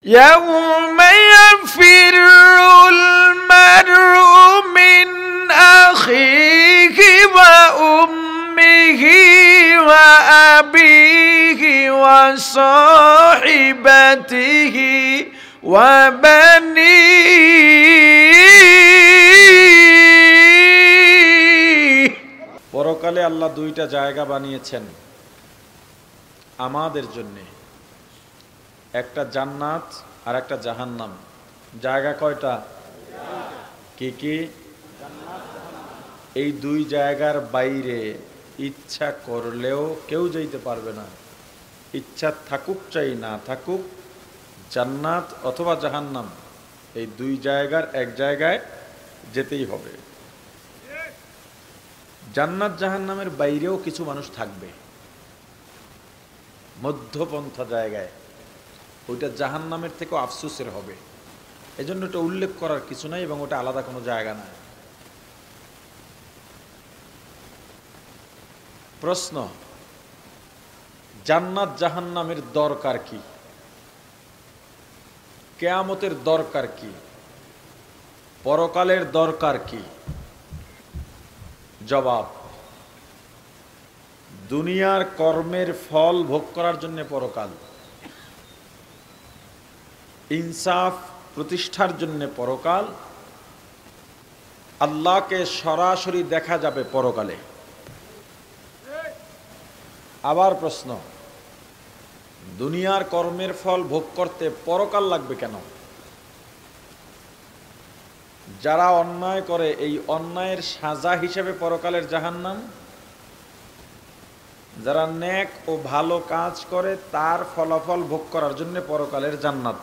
يوم يفر المرء من أخيه وأمه وأبيه وصاحبته وبنيه। পরকালে আল্লাহ দুইটা জায়গা বানিয়েছেন আমাদের জন্য, একটা জান্নাত আর একটা জাহান্নাম। জায়গা কয়টা? কি কি? এই দুই জায়গার বাইরে ইচ্ছা করলেও কেউ যাইতে পারবে না। ইচ্ছা থাকুক চাই না থাকুক, জান্নাত অথবা জাহান্নাম, এই দুই জায়গার এক জায়গায় যেতেই হবে। জান্নাত জাহান্নামের বাইরেও কিছু মানুষ থাকবে মধ্যপন্থা জায়গায়, ওইটা জাহান্নামের থেকেও আফসোসের হবে। এজন্য ওটা উল্লেখ করার কিছু নাই এবং ওটা আলাদা কোনো জায়গা নাই। প্রশ্ন, জান্নাত জাহান্নামের দরকার কি? কিয়ামতের দরকার কি? পরকালের দরকার কি? জবাব, দুনিয়ার কর্মের ফল ভোগ করার জন্য পরকাল, ইনসাফ প্রতিষ্ঠার জন্য পরকাল, আল্লাহকে সরাসরি দেখা যাবে পরকালে। আবার প্রশ্ন, দুনিয়ার কর্মের ফল ভোগ করতে পরকাল লাগবে কেন? যারা অন্যায় করে এই অন্যায়ের সাজা হিসেবে পরকালের জাহান্নাম, যারা নেক ও ভালো কাজ করে তার ফলাফল ভোগ করার জন্য পরকালের জান্নাত।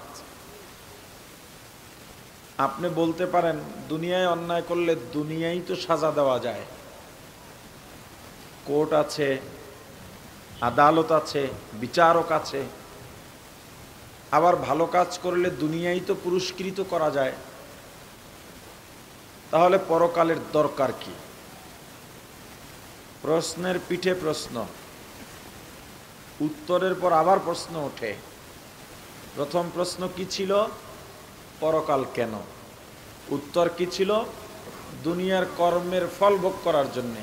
আপনি বলতে পারেন দুনিয়ায় অন্যায় করলে দুনিয়ায় তো সাজা দেওয়া যায়, কোর্ট আছে, আদালত আছে, বিচারক আছে, আবার ভালো কাজ করলে দুনিয়ায় তো পুরস্কৃত করা যায়, তাহলে পরকালের দরকার কি? প্রশ্নের পিঠে প্রশ্ন, উত্তরের পর আবার প্রশ্ন ওঠে। প্রথম প্রশ্ন কি ছিল? পরকাল কেন? উত্তর কি ছিল? দুনিয়ার কর্মের ফল ভোগ করার জন্যে।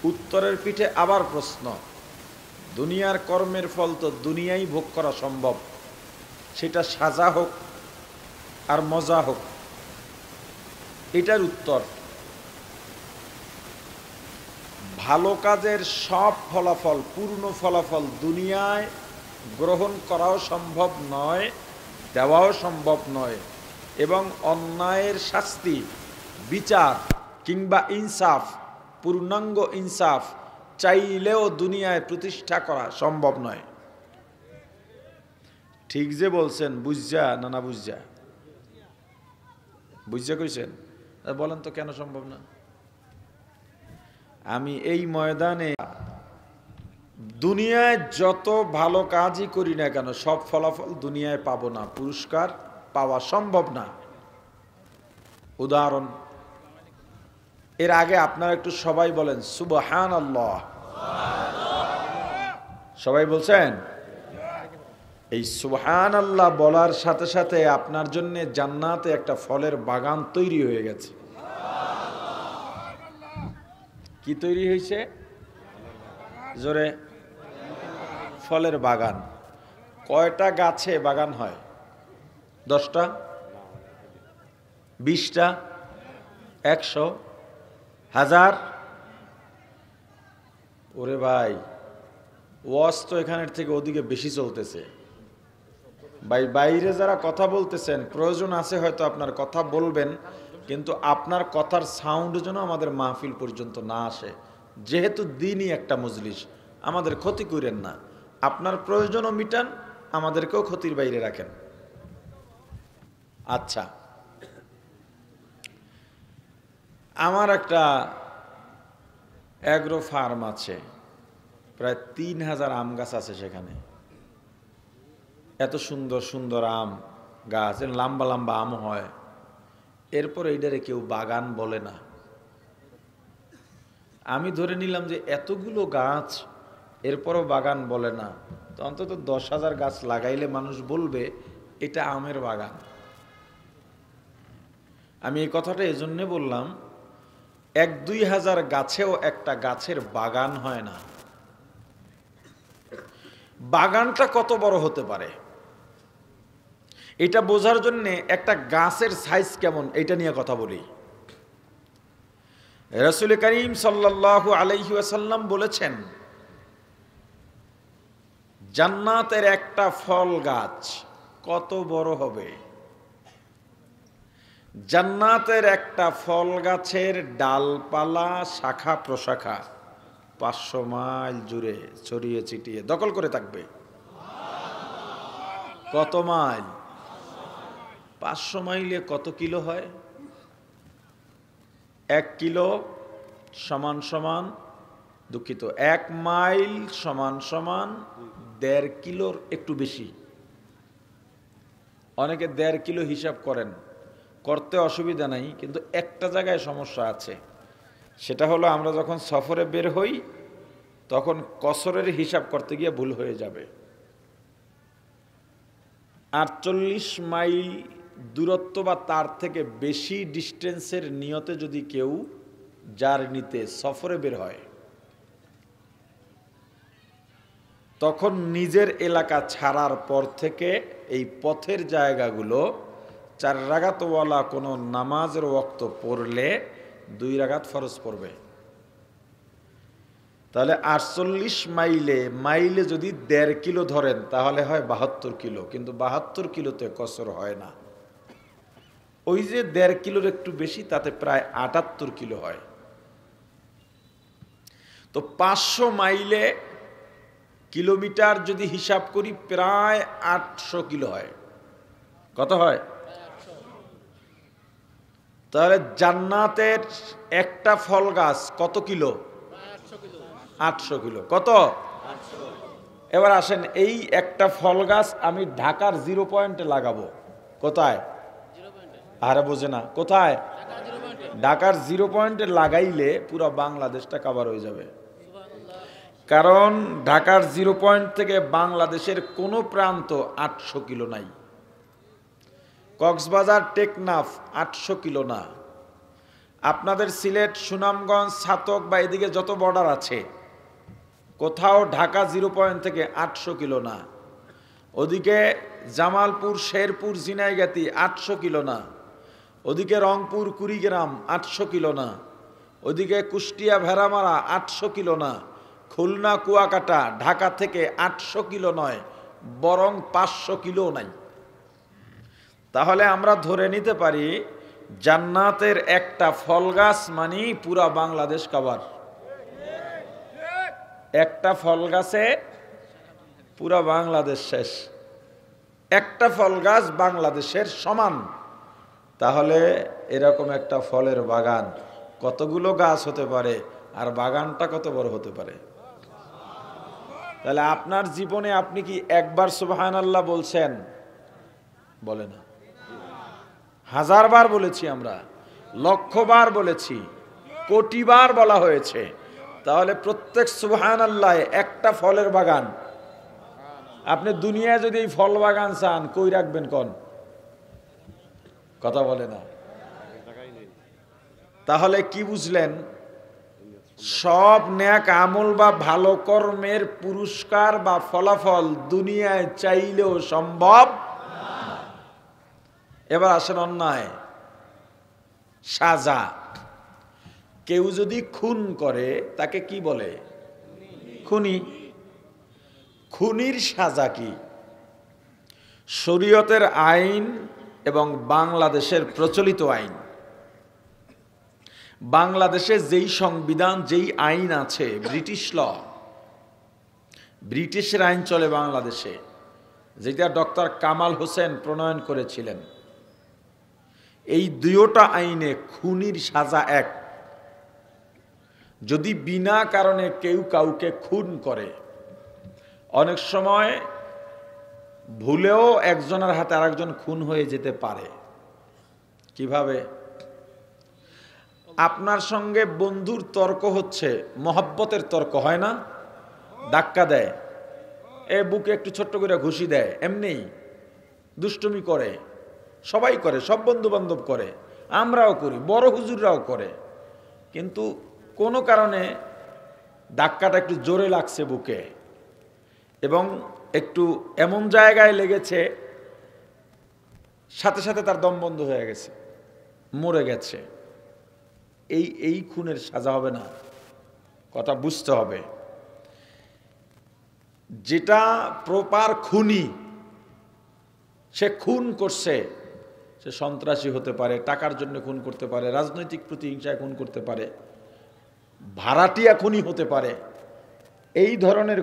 উত্তরের পিঠে আবার প্রশ্ন, দুনিয়ার কর্মের ফল তো দুনিয়ায় ভোগ করা সম্ভব, সেটা সাজা হোক আর মজা হোক। এটার উত্তর, ভালো কাজের সব ফলাফল, পূর্ণ ফলাফল দুনিয়ায় গ্রহণ করাও সম্ভব নয়, দেওয়াও সম্ভব নয়, এবং অন্যায়ের শাস্তি, বিচার কিংবা ইনসাফ, পূর্ণাঙ্গ ইনসাফ চাইলেও দুনিয়ায় প্রতিষ্ঠা করা সম্ভব নয়। ঠিক যে বলছেন? বুঝা না বুঝা? বুঝা কইছেন? বলেন তো কেন সম্ভব না? আমি এই ময়দানে দুনিয়ায় যত ভালো কাজই করি না কেন সব ফলাফল দুনিয়ায় পাবো না, পুরস্কার পাওয়া সম্ভব না। উদাহরণ, এর আগে আপনারা একটু সবাই বলেন সুবহানাল্লাহ। সবাই বলছেন? এই সুবহানাল্লাহ বলার সাথে সাথে আপনার জন্য জান্নাতে একটা ফলের বাগান তৈরি হয়ে গেছে। কি তৈরি হয়েছে? জোরে, ফলের বাগান। কয়টা গাছে বাগান হয়? 10টা, 20টা, 100, 1000? ওরে ভাই, ওয়াজ তো এখানের থেকে ওদিকে বেশি চলতেছে ভাই। বাইরে যারা কথা বলতেছেন, প্রয়োজন আছে হয়তো আপনার কথা বলবেন, কিন্তু আপনার কথার সাউন্ড যেন আমাদের মাহফিল পর্যন্ত না আসে। যেহেতু দিনই একটা মজলিস, আমাদের ক্ষতি করেন না। আপনার প্রয়োজনও মিটান, আমাদেরকেও ক্ষতির বাইরে রাখেন। আচ্ছা, আমার একটা অ্যাগ্রো ফার্ম আছে, প্রায় 3000 আম গাছ আছে সেখানে। এত সুন্দর সুন্দর আম গাছ, লম্বা লম্বা আম হয়। এরপর এইটারে কেউ বাগান বলে না। আমি ধরে নিলাম যে এতগুলো গাছ এরপরও বাগান বলে না, তো অন্তত 10,000 গাছ লাগাইলে মানুষ বলবে এটা আমের বাগান। আমি এই কথাটা এজন্য বললাম, 1-2 হাজার গাছেও একটা গাছের বাগান হয় না। বাগানটা কত বড় হতে পারে এটা বোঝার জন্য একটা গাছের সাইজ কেমন এটা নিয়ে কথা বলি। রাসূল করিম সাল্লাল্লাহু আলাইহি ওয়াসাল্লাম বলেছেন, জান্নাতের একটা ফল গাছ কত বড় হবে? জান্নাতের একটা ফল গাছের ডালপালা শাখা প্রশাখা 500 মাইল জুড়ে ছড়িয়ে ছিটিয়ে দখল করে থাকবে। কত মাইল? 500 মাইলে কত কিলো হয়? 1 কিলো সমান সমান, দুঃখিত, 1 মাইল সমান সমান 1.5 কিলোর একটু বেশি। অনেকে 1.5 কিলো হিসাব করেন, করতে অসুবিধা নাই, কিন্তু একটা জায়গায় সমস্যা আছে। সেটা হলো আমরা যখন সফরে বের হই তখন কসরের হিসাব করতে গিয়ে ভুল হয়ে যাবে। 48 মাইল দূরত্ব বা তার থেকে বেশি ডিস্টেন্সের নিয়তে যদি কেউ জার্নিতে সফরে বের হয়, তখন নিজের এলাকা ছাড়ার পর থেকে এই পথের জায়গাগুলো 4 রাকাতওয়ালা কোনো নামাজের ওয়াক্ত পড়লে 2 রাকাত ফরজ পড়বে। তাহলে 48 মাইলে যদি 1.5 কিলো ধরেন তাহলে হয় 72 কিলো, কিন্তু 72 কিলোতে কসর হয় না। ওই যে 1.5 কিলোর একটু বেশি, তাতে প্রায় 78 কিলো হয়। তো 500 মাইলে কিলোমিটার যদি হিসাব করি প্রায় 800 কিলো হয়। কত হয়? তাহলে জান্নাতের একটা ফল গাছ কত কিলো? 800 কিলো। কত? এবার আসেন, এই একটা ফল গাছ আমি ঢাকার 0 পয়েন্টে লাগাবো। কোথায়? আরে বোঝে না, কোথায়? ঢাকার 0 পয়েন্টে লাগাইলে পুরো বাংলাদেশটা কভার হয়ে যাবে। কারণ ঢাকার 0 পয়েন্ট থেকে বাংলাদেশের কোনো প্রান্ত 800 কিলো নাই। কক্সবাজার টেকনাফ 800 কিলো না। আপনাদের সিলেট, সুনামগঞ্জ, ছাতক বা এদিকে যত বর্ডার আছে, কোথাও ঢাকা 0 পয়েন্ট থেকে 800 কিলো না। ওদিকে জামালপুর, শেরপুর, ঝিনাইগাতি 800 কিলো না। ওদিকে রংপুর, কুড়িগ্রাম 800 কিলো না। ওদিকে কুষ্টিয়া, ভেড়ামারা 800 কিলো না। খুলনা, কুয়াকাটা ঢাকা থেকে 800 কিলো নয়, বরং 500 কিলো নাই। তাহলে আমরা ধরে নিতে পারি জান্নাতের একটা ফল গাছ মানে পুরা বাংলাদেশ কভার। একটা ফল গাছে পুরা বাংলাদেশ শেষ। একটা ফল গাছ বাংলাদেশের সমান। তাহলে এরকম একটা ফলের বাগান কতগুলো গাছ হতে পারে, আর বাগানটা কত বড় হতে পারে? তাহলে আপনার জীবনে আপনি কি একবার সুবহানাল্লাহ বলছেন? বলে না। 1000 বার বলেছি, আমরা 1,00,000 বার বলেছি, কোটি বার বলা হয়েছে। তাহলে প্রত্যেক সুবহানাল্লাহ একটা ফলের বাগান। আপনি দুনিয়ায় যদি এই ফল বাগান চান, কই রাখবেন কোন? কথা বলে না। তাহলে কি বুঝলেন? সব নেক আমল বা ভালো কর্মের পুরস্কার বা ফলাফল দুনিয়ায় চাইলেও সম্ভব। এবার আসেন অন্যায়, সাজা। কেউ যদি খুন করে তাকে কি বলে? খুনি। খুনির সাজা কি? শরীয়তের আইন এবং বাংলাদেশের প্রচলিত আইন। বাংলাদেশে যেই সংবিধান, যেই আইন আছে, ব্রিটিশ ল, ব্রিটিশের আইন চলে বাংলাদেশে, যেটা ডক্টর কামাল হোসেন প্রণয়ন করেছিলেন। এই দুইটা আইনে খুনির সাজা এক। যদি বিনা কারণে কেউ কাউকে খুন করে, অনেক সময় ভুলেও একজনের হাতে আরেকজন খুন হয়ে যেতে পারে। কিভাবে? আপনার সঙ্গে বন্ধুর তর্ক হচ্ছে, মহব্বতের তর্ক হয় না? ধাক্কা দেয়, এ বুকে একটু ছোট্ট করে ঘুষি দেয়, এমনি দুষ্টুমি করে, সবাই করে, সব বন্ধু বান্ধব করে, আমরাও করি, বড় হুজুররাও করে। কিন্তু কোনো কারণে ধাক্কাটা একটু জোরে লাগছে বুকে, এবং একটু এমন জায়গায় লেগেছে সাথে সাথে তার দম বন্ধ হয়ে গেছে, মরে গেছে। এই খুনের সাজা হবে না, কথা বুঝতে হবে। যেটা প্রপার খুনি, সে খুন করছে, সে সন্ত্রাসী হতে পারে, টাকার জন্য খুন করতে পারে, রাজনৈতিক প্রতিহিংসায় খুন করতে পারে, ভাড়াটিয়া খুনি হতে পারে। এই ধরনের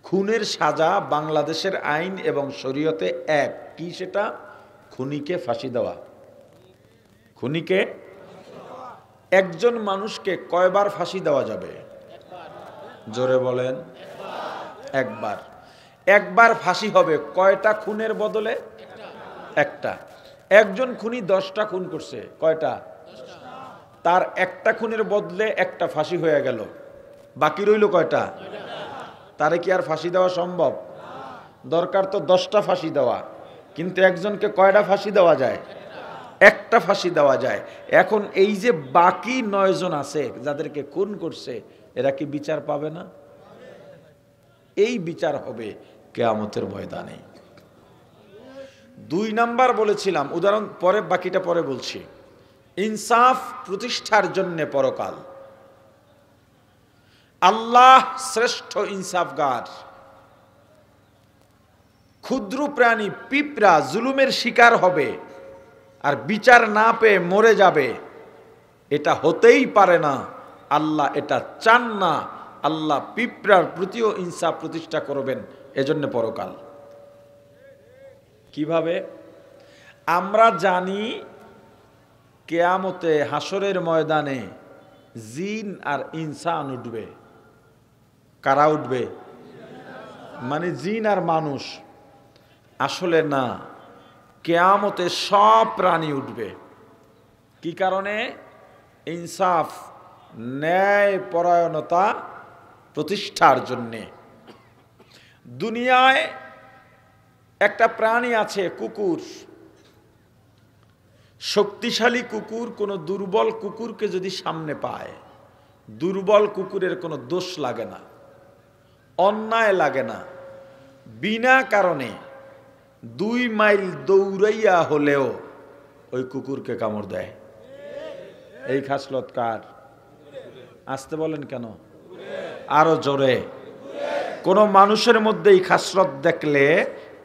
খুনের সাজা বাংলাদেশের আইন এবং শরীয়তে এক। কি সেটা? খুনিকে ফাঁসি দেওয়া। খুনিকে, একজন মানুষকে কয়বার ফাঁসি দেওয়া যাবে? জোরে বলেন। একবার। একবার ফাঁসি হবে কয়টা খুনের বদলে? একটা। একজন খুনি 10টা খুন করছে, কয়টা? তার একটা খুনের বদলে একটা ফাঁসি হয়ে গেল, বাকি রইল কয়টা? তারে কি আর ফাঁসি দেওয়া সম্ভব? দরকার তো 10টা ফাঁসি দেওয়া, কিন্তু একজনকে কয়টা ফাঁসি দেওয়া যায়? একটা ফাঁসি দেওয়া যায়। এখন এই যে বাকি 9 জন আছে যাদেরকে খুন করছে, এরা কি বিচার পাবে না? এই বিচার হবে কিয়ামতের ময়দানে। 2 নাম্বার বলেছিলাম, উদাহরণ পরে, বাকিটা পরে বলছি। ইনসাফ প্রতিষ্ঠার জন্য পরকাল। আল্লাহ শ্রেষ্ঠ ইনসাফগার। ক্ষুদ্র প্রাণী পিঁপড়া জুলুমের শিকার হবে আর বিচার না পেয়ে মরে যাবে, এটা হতেই পারে না। আল্লাহ এটা চান না। আল্লাহ পিঁপড়ার প্রতিও ইনসাফ প্রতিষ্ঠা করবেন, এজন্য পরকাল। কিভাবে? আমরা জানি কিয়ামতে হাসরের ময়দানে জিন আর ইনসান উঠবে। কারা উঠবে? মানে জিন আর মানুষ। আসলে না, কিয়ামতে সব প্রাণী উঠবে। কি কারণে? ইনসাফ, ন্যায় পরায়ণতা প্রতিষ্ঠার জন্যে। দুনিয়ায় একটা প্রাণী আছে, কুকুর। শক্তিশালী কুকুর কোনো দুর্বল কুকুরকে যদি সামনে পায়, দুর্বল কুকুরের কোনো দোষ লাগে না, অন্যায় লাগে না। বিনা কারণে 2 মাইল দৌড়াইয়া হলেও ওই কুকুরকে কামড় দেয়। এই খাসলত কার? আসতে বলেন কেন? আরো জোরে। কোন মানুষের মধ্যে এই খাসলত দেখলে,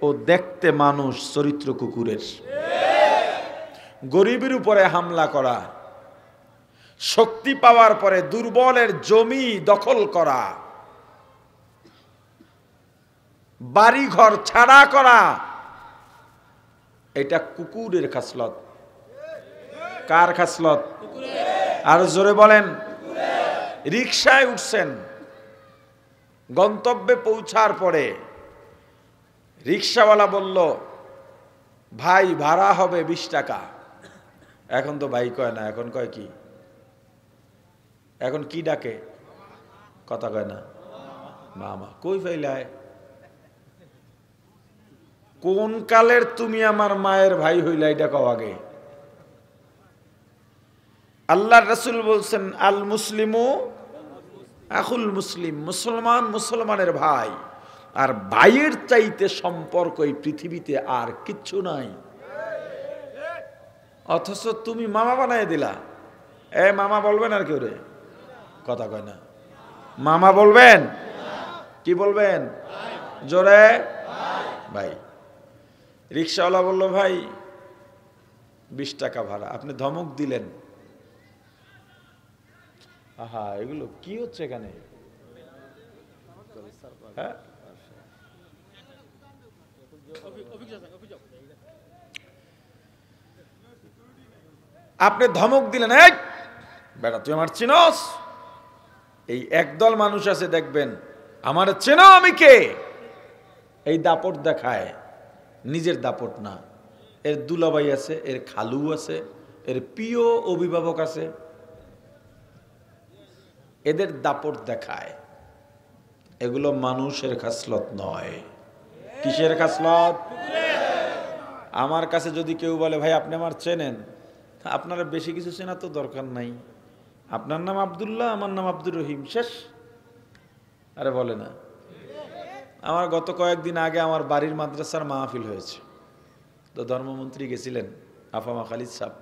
ও দেখতে মানুষ, চরিত্র কুকুরের। গরিবের উপরে হামলা করা, শক্তি পাওয়ার পরে দুর্বলের জমি দখল করা, বাড়ি ঘর ছাড়া করা, এটা কুকুরের খাসলত। কার খাসলত? আর জোরে বলেন। রিকশায় উঠছেন, গন্তব্যে পৌঁছার পরে রিকশাওয়ালা বলল, ভাই ভাড়া হবে 20 টাকা। এখন তো ভাই কয় না, এখন কয় কি? এখন কি ডাকে? কথা কয় না, মামা। কই ফাইলায়? কোন কালের তুমি আমার মায়ের ভাই হইলা, এটা কও আগে। আল্লাহর রাসূল বলছেন, আল মুসলিমু আখুল মুসলিম। মুসলমান মুসলমানের ভাই, আর ভাইয়ের চাইতে সম্পর্ক এই পৃথিবীতে আর কিচ্ছু নাই। অথচ তুমি মামা বানায় দিলা। মামা বলবেন আর কেউ রে? কথা কয় না। মামা বলবেন? কি বলবেন? জোরে ভাই। রিকশাওয়ালা বলল, ভাই 20 টাকা ভাড়া। আপনি ধমক দিলেন। আহা, এগুলো কি হচ্ছে এখানে? হ্যাঁ, আপনি ধমক দিলেন, এই বেটা তুই আমার চিনস? এই একদল মানুষ আছে দেখবেন, আমার চেনো আমি কে, এই দাপট দেখায়। নিজের দাপট না, এর দুলাভাই আছে, এর খালু আছে, এর প্রিয় অভিভাবক আছে, এদের দাপট দেখায়। এগুলো মানুষের খাসলত নয়। কিসের খাসলত? আমার কাছে যদি কেউ বলে ভাই আপনি আমার চেনেন, আপনারা বেশি কিছু চেনা তো দরকার নাই, আপনার নাম আব্দুল্লাহ, আমার নাম আব্দুর রহিম, শেষ। আরে বলে না। আমার গত কয়েকদিন আগে আমার বাড়ির মাদ্রাসার মাহফিল হয়েছে, তো ধর্মমন্ত্রী গেছিলেন আফামা খালিদ সাহেব।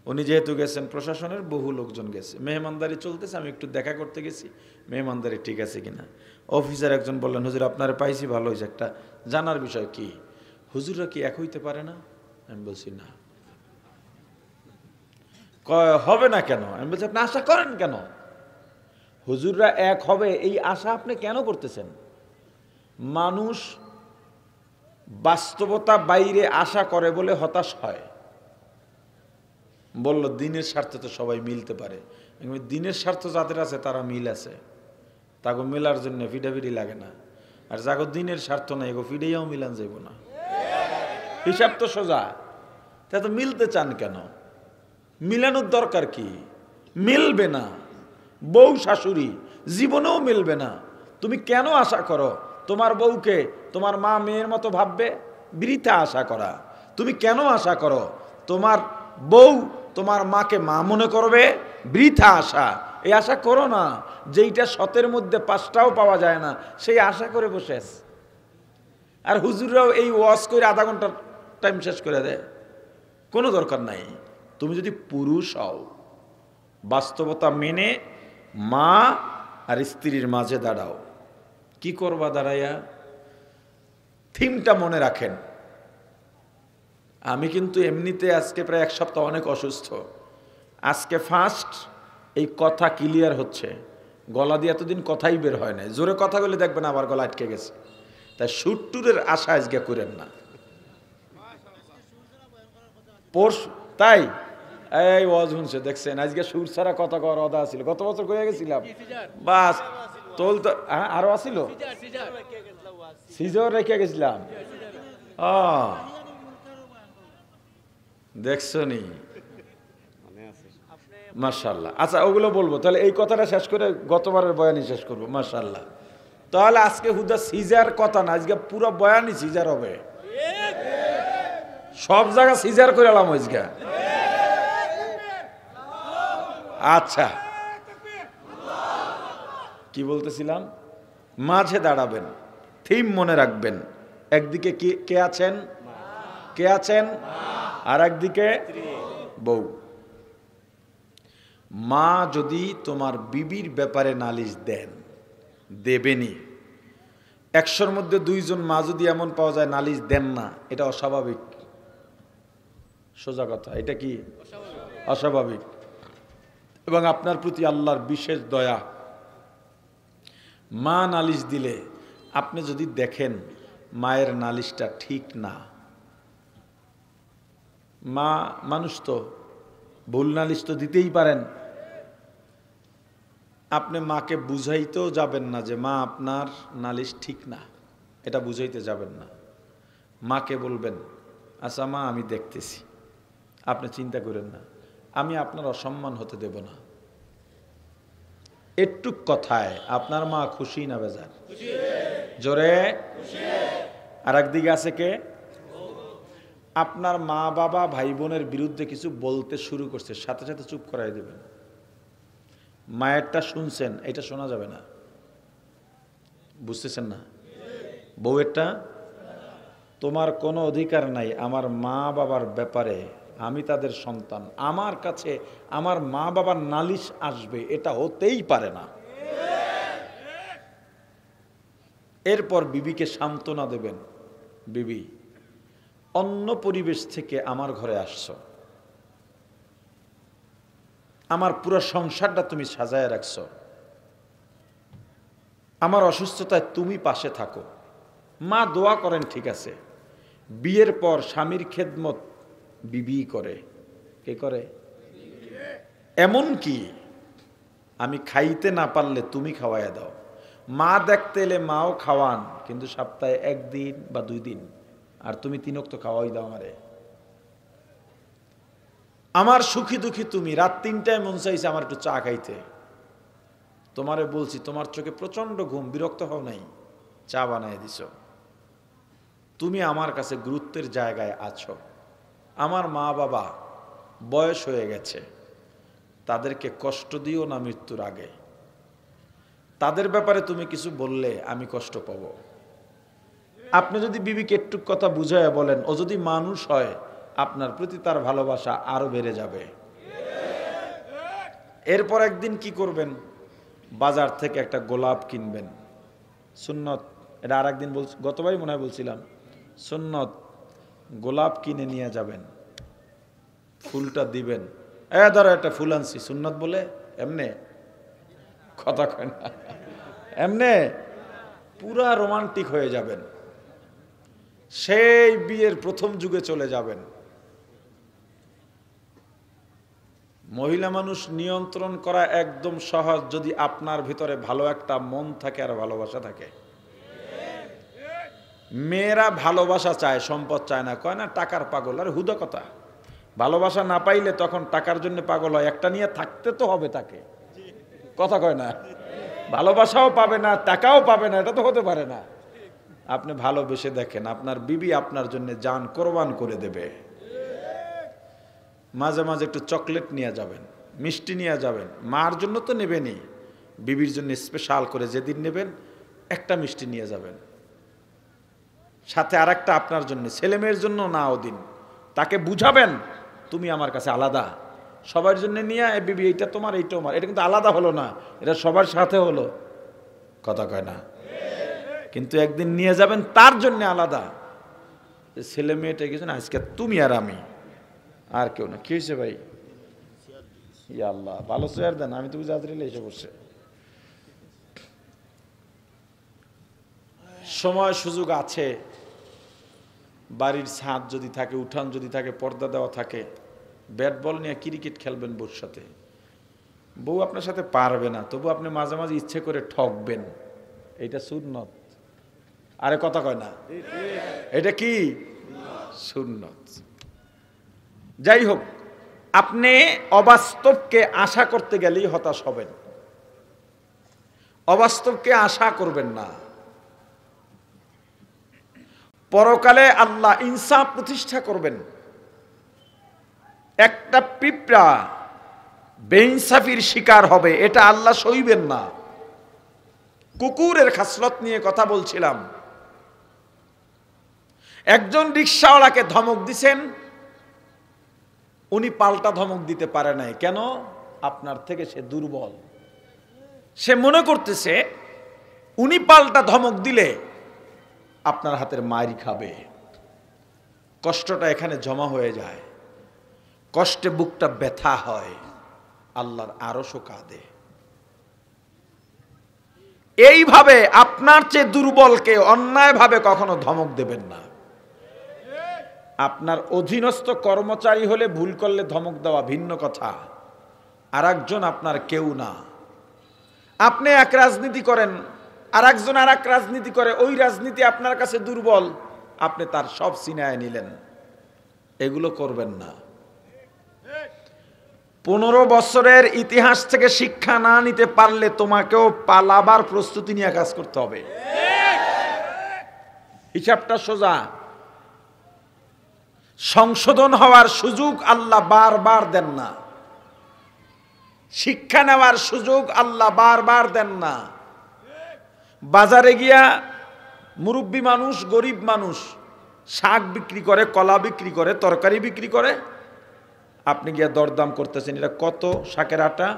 উনি যেহেতু গেছেন, প্রশাসনের বহু লোকজন গেছে, মেহমানদারি চলতেছে, আমি একটু দেখা করতে গেছি মেহমানদারি ঠিক আছে কিনা। অফিসার একজন বললেন, হুজুর আপনারা পাইছি, ভালো হয়েছে, একটা জানার বিষয় কি, হুজুররা কি এক হইতে পারে না? আমি বলছি না। হবে না কেন? আমি বলছি আপনি আশা করেন কেন? হুজুররা এক হবে এই আশা আপনি কেন করতেছেন? মানুষ বাস্তবতা বাইরে আশা করে বলে হতাশ হয়। বলল দিনের স্বার্থে তো সবাই মিলতে পারে। দিনের স্বার্থ যাদের আছে তারা মিল আছে, তাকে মেলার জন্য ফিডাফিডি লাগে না। আর যাগো দিনের স্বার্থ নাই, গো ফিডেও মিলান যাইব না, হিসাব তো সোজা। তা তো মিলতে চান কেন? মিলানোর দরকার কি? মিলবে না। বউ শাশুড়ি জীবনেও মিলবে না। তুমি কেন আশা করো তোমার বউকে তোমার মা মেয়ের মতো ভাববে? বৃথা আশা করা। তুমি কেন আশা করো তোমার বউ তোমার মাকে মা মনে করবে? বৃথা আশা। এই আশা করো না, যেইটা শতের মধ্যে 5টাও পাওয়া যায় না, সেই আশা করে বসে আছে। আর হুজুররাও এই ওয়াজ করে আধা ঘন্টার টাইম শেষ করে দেয়, কোনো দরকার নাই। তুমি যদি পুরুষ হও, বাস্তবতা মেনে মা আর স্ত্রীর মাঝে দাঁড়াও। কি করবা দাঁড়াইয়া? থিমটা মনে রাখেন। আমি কিন্তু এমনিতে আজকে প্রায় 1 সপ্তাহ অনেক অসুস্থ। আজকে ফার্স্ট এই কথা ক্লিয়ার হচ্ছে। গলা দিয়ে এতদিন কথাই বের হয় না, জোরে কথা বলে দেখবেন আবার গলা আটকে গেছে। তাই সুর টুরের আশা আজকে করেন না। পরশু তাই এই ওয়াজ শুনছে দেখছেন, আজকে সুর ছাড়া কথা কর অদা ছিল। গত বছর কয়ে গেছিলাম বাস তোল তো। আরো আসিল, সিজর রেখে গেছিলাম। দেখছো নি, মাশাআল্লাহ। আচ্ছা ওগুলো বলবো, তাহলে এই কথাটা শেষ করে গতবারের বয়ানই শেষ করবো। মাশাআল্লাহ। তাহলে আজকে হুদা সিজার কথা না, আজকে পুরো বয়ানই সিজার হবে, সব জায়গা সিজার করে এলাম আজকে। আচ্ছা কি বলতেছিলাম? মাঝে দাঁড়াবেন, থিম মনে রাখবেন। একদিকে কে আছেন? কে আছেন? আর একদিকে বউ। মা যদি তোমার বিবির ব্যাপারে নালিশ দেন, দেবেনি। 100-র মধ্যে 2 জন মা যদি এমন পাওয়া যায় নালিশ দেন না, এটা অস্বাভাবিক। সোজা কথা, এটা কি অস্বাভাবিক। এবং আপনার প্রতি আল্লাহর বিশেষ দয়া। মা নালিশ দিলে আপনি যদি দেখেন মায়ের নালিশটা ঠিক না, মা মানুষ তো, ভুল নালিশ তো দিতেই পারেন। আপনি মাকে বুঝাইতেও যাবেন না যে মা আপনার নালিশ ঠিক না, এটা বুঝাইতে যাবেন না। মাকে বলবেন আচ্ছা মা আমি দেখতেছি, আপনি চিন্তা করেন না, আমি আপনার অসম্মান হতে দেব না। একটু কথায় আপনার মা খুশি না বেজার? জোরে। আর একদিকে আছে কে? আপনার মা বাবা ভাই বোনের বিরুদ্ধে কিছু বলতে শুরু করছে, সাথে সাথে চুপ করাই দেবেন। মায়েরটা শুনছেন, এটা শোনা যাবে না। বুঝতেছেন না? বউয়েরটা তোমার কোনো অধিকার নাই আমার মা বাবার ব্যাপারে, আমি তাদের সন্তান, আমার কাছে আমার মা বাবার নালিশ আসবে, এটা হতেই পারে না। এরপর বিবিকে সান্ত্বনা দেবেন, বিবি অন্য পরিবেশ থেকে আমার ঘরে আসছো, আমার পুরো সংসারটা তুমি সাজায় রাখছো, আমার অসুস্থতায় তুমি পাশে থাকো। মা দোয়া করেন ঠিক আছে, বিয়ের পর স্বামীর খেদমত বিবি করে। কে করে? এমন কি আমি খাইতে না পারলে তুমি খাওয়াইয়া দাও। মা দেখতে এলে মাও খাওয়ান, কিন্তু সপ্তাহে 1 দিন বা 2 দিন, আর তুমি 3 ওয়াক্ত খাওয়াই দাও আমারে। আমার সুখী দুঃখী তুমি, রাত 3টায় মন চাইছে আমার একটু চা খাইতে, তোমারে বলছি তোমার চোখে প্রচন্ড ঘুম, বিরক্ত হও নাই, চা বানাই দিছ। তুমি আমার কাছে গুরুত্বের জায়গায় আছো। আমার মা বাবা বয়স হয়ে গেছে, তাদেরকে কষ্ট দিও না মৃত্যুর আগে। তাদের ব্যাপারে তুমি কিছু বললে আমি কষ্ট পাব। আপনি যদি বিবিকে একটু কথা বুঝায় বলেন, ও যদি মানুষ হয় আপনার প্রতি তার ভালোবাসা আরো বেড়ে যাবে। এরপর একদিন কি করবেন, বাজার থেকে একটা গোলাপ কিনবেন, সুন্নত। এটা আর একদিন গতবারই মনে হয় বলছিলাম, সুন্নত। গোলাপ কিনে নিয়ে যাবেন, ফুলটা দিবেন। ধরো একটা ফুল আনছি, সুন্নত বলে এমনে কথা কয় না, এমনে পুরা রোমান্টিক হয়ে যাবেন, সেই বিয়ের প্রথম যুগে চলে যাবেন। মহিলা মানুষ নিয়ন্ত্রণ করা একদম সহজ, যদি আপনার ভিতরে ভালো একটা মন থাকে আর ভালোবাসা থাকে। মেয়েরা ভালোবাসা চায়, সম্পদ চায় না, কয় না টাকার পাগল। আর হুদা কথা, ভালোবাসা না পাইলে তখন টাকার জন্য পাগল হয়। একটা নিয়ে থাকতে তো হবে তাকে, কথা কয় না। ভালোবাসাও পাবে না, টাকাও পাবে না, এটা তো হতে পারে না। আপনি ভালোবেসে দেখেন, আপনার বিবি আপনার জন্য জান কোরবান করে দেবে। মাঝে মাঝে একটু চকলেট নিয়ে যাবেন, মিষ্টি নিয়ে যাবেন। মার জন্য তো নেবেনই, বিবির জন্য স্পেশাল করে যেদিন নেবেন একটা মিষ্টি নিয়ে যাবেন, সাথে আর একটা আপনার জন্য, ছেলে মেয়ের জন্য না। ওদিন তাকে বুঝাবেন তুমি আমার কাছে আলাদা। সবার জন্য নিয়ে বিবি এইটা তোমার, এইটা আমার, এটা কিন্তু আলাদা হলো না, এটা সবার সাথে হলো, কথা কয় না। কিন্তু একদিন নিয়ে যাবেন তার জন্য আলাদা। ছেলে মেয়েটা কিছু না, আজকে তুমি আর আমি, আর কেউ না। কি হয়েছে ভাই? ইয়া আল্লাহ, ভালো চেয়ার দেন, আমি তো জাজরিলে এসে বসে। সময় সুযোগ আছে, বাড়ির ছাদ যদি থাকে, উঠান যদি থাকে, পর্দা দেওয়া থাকে, ব্যাট বল নিয়ে ক্রিকেট খেলবেন বউর সাথে। বউ আপনার সাথে পারবে না, তবু আপনি মাঝে মাঝে ইচ্ছে করে ঠকবেন, এইটা সুন্নত। আরে কথা কয় না, এটা কি সুন্নত? যাই হোক, আপনি অবাস্তবকে আশা করতে গেলেই হতাশ হবেন। অবাস্তবকে আশা করবেন না। পরকালে আল্লাহ ইনসাফ প্রতিষ্ঠা করবেন। একটা পিঁপড়া বেইনসাফির শিকার হবে, এটা আল্লাহ সইবেন না। কুকুরের খাসলত নিয়ে কথা বলছিলাম। একজন রিকশাওয়ালাকে ধমক দিছেন, উনি পাল্টা ধমক দিতে পারে নাই। কেন? আপনার থেকে সে দুর্বল। সে মনে করতেছে উনি পাল্টা ধমক দিলে আপনার হাতের মাইর খাবে। কষ্টটা এখানে জমা হয়ে যায়, কষ্টে বুকটা ব্যথা হয়, আল্লাহর আরশও কাঁদে। এইভাবে আপনার চেয়ে দুর্বলকে অন্যায়ভাবে কখনো ধমক দেবেন না। আপনার অধীনস্থ কর্মচারী হলে ভুল করলে ধমক দেওয়া ভিন্ন কথা, আর একজন আপনার কেউ না। আপনি এক রাজনীতি করেন, আর একজন আর এক রাজনীতি করে, ওই রাজনীতি আপনার কাছে দুর্বল, আপনি তার সব ছিনায় নিলেন। এগুলো করবেন না। 15 বছরের ইতিহাস থেকে শিক্ষা না নিতে পারলে তোমাকেও পালাবার প্রস্তুতি নিয়ে কাজ করতে হবে। হিসাবটা সোজা। সংশোধন হওয়ার সুযোগ আল্লাহ বারবার দেন না, শিক্ষা নেওয়ার সুযোগ আল্লাহ বারবার দেন না। বাজারে গিয়া মুরব্বী মানুষ, গরিব মানুষ শাক বিক্রি করে, কলা বিক্রি করে, তরকারি বিক্রি করে, আপনি গিয়া দরদাম করতেছেন, এটা কত শাকের আটা?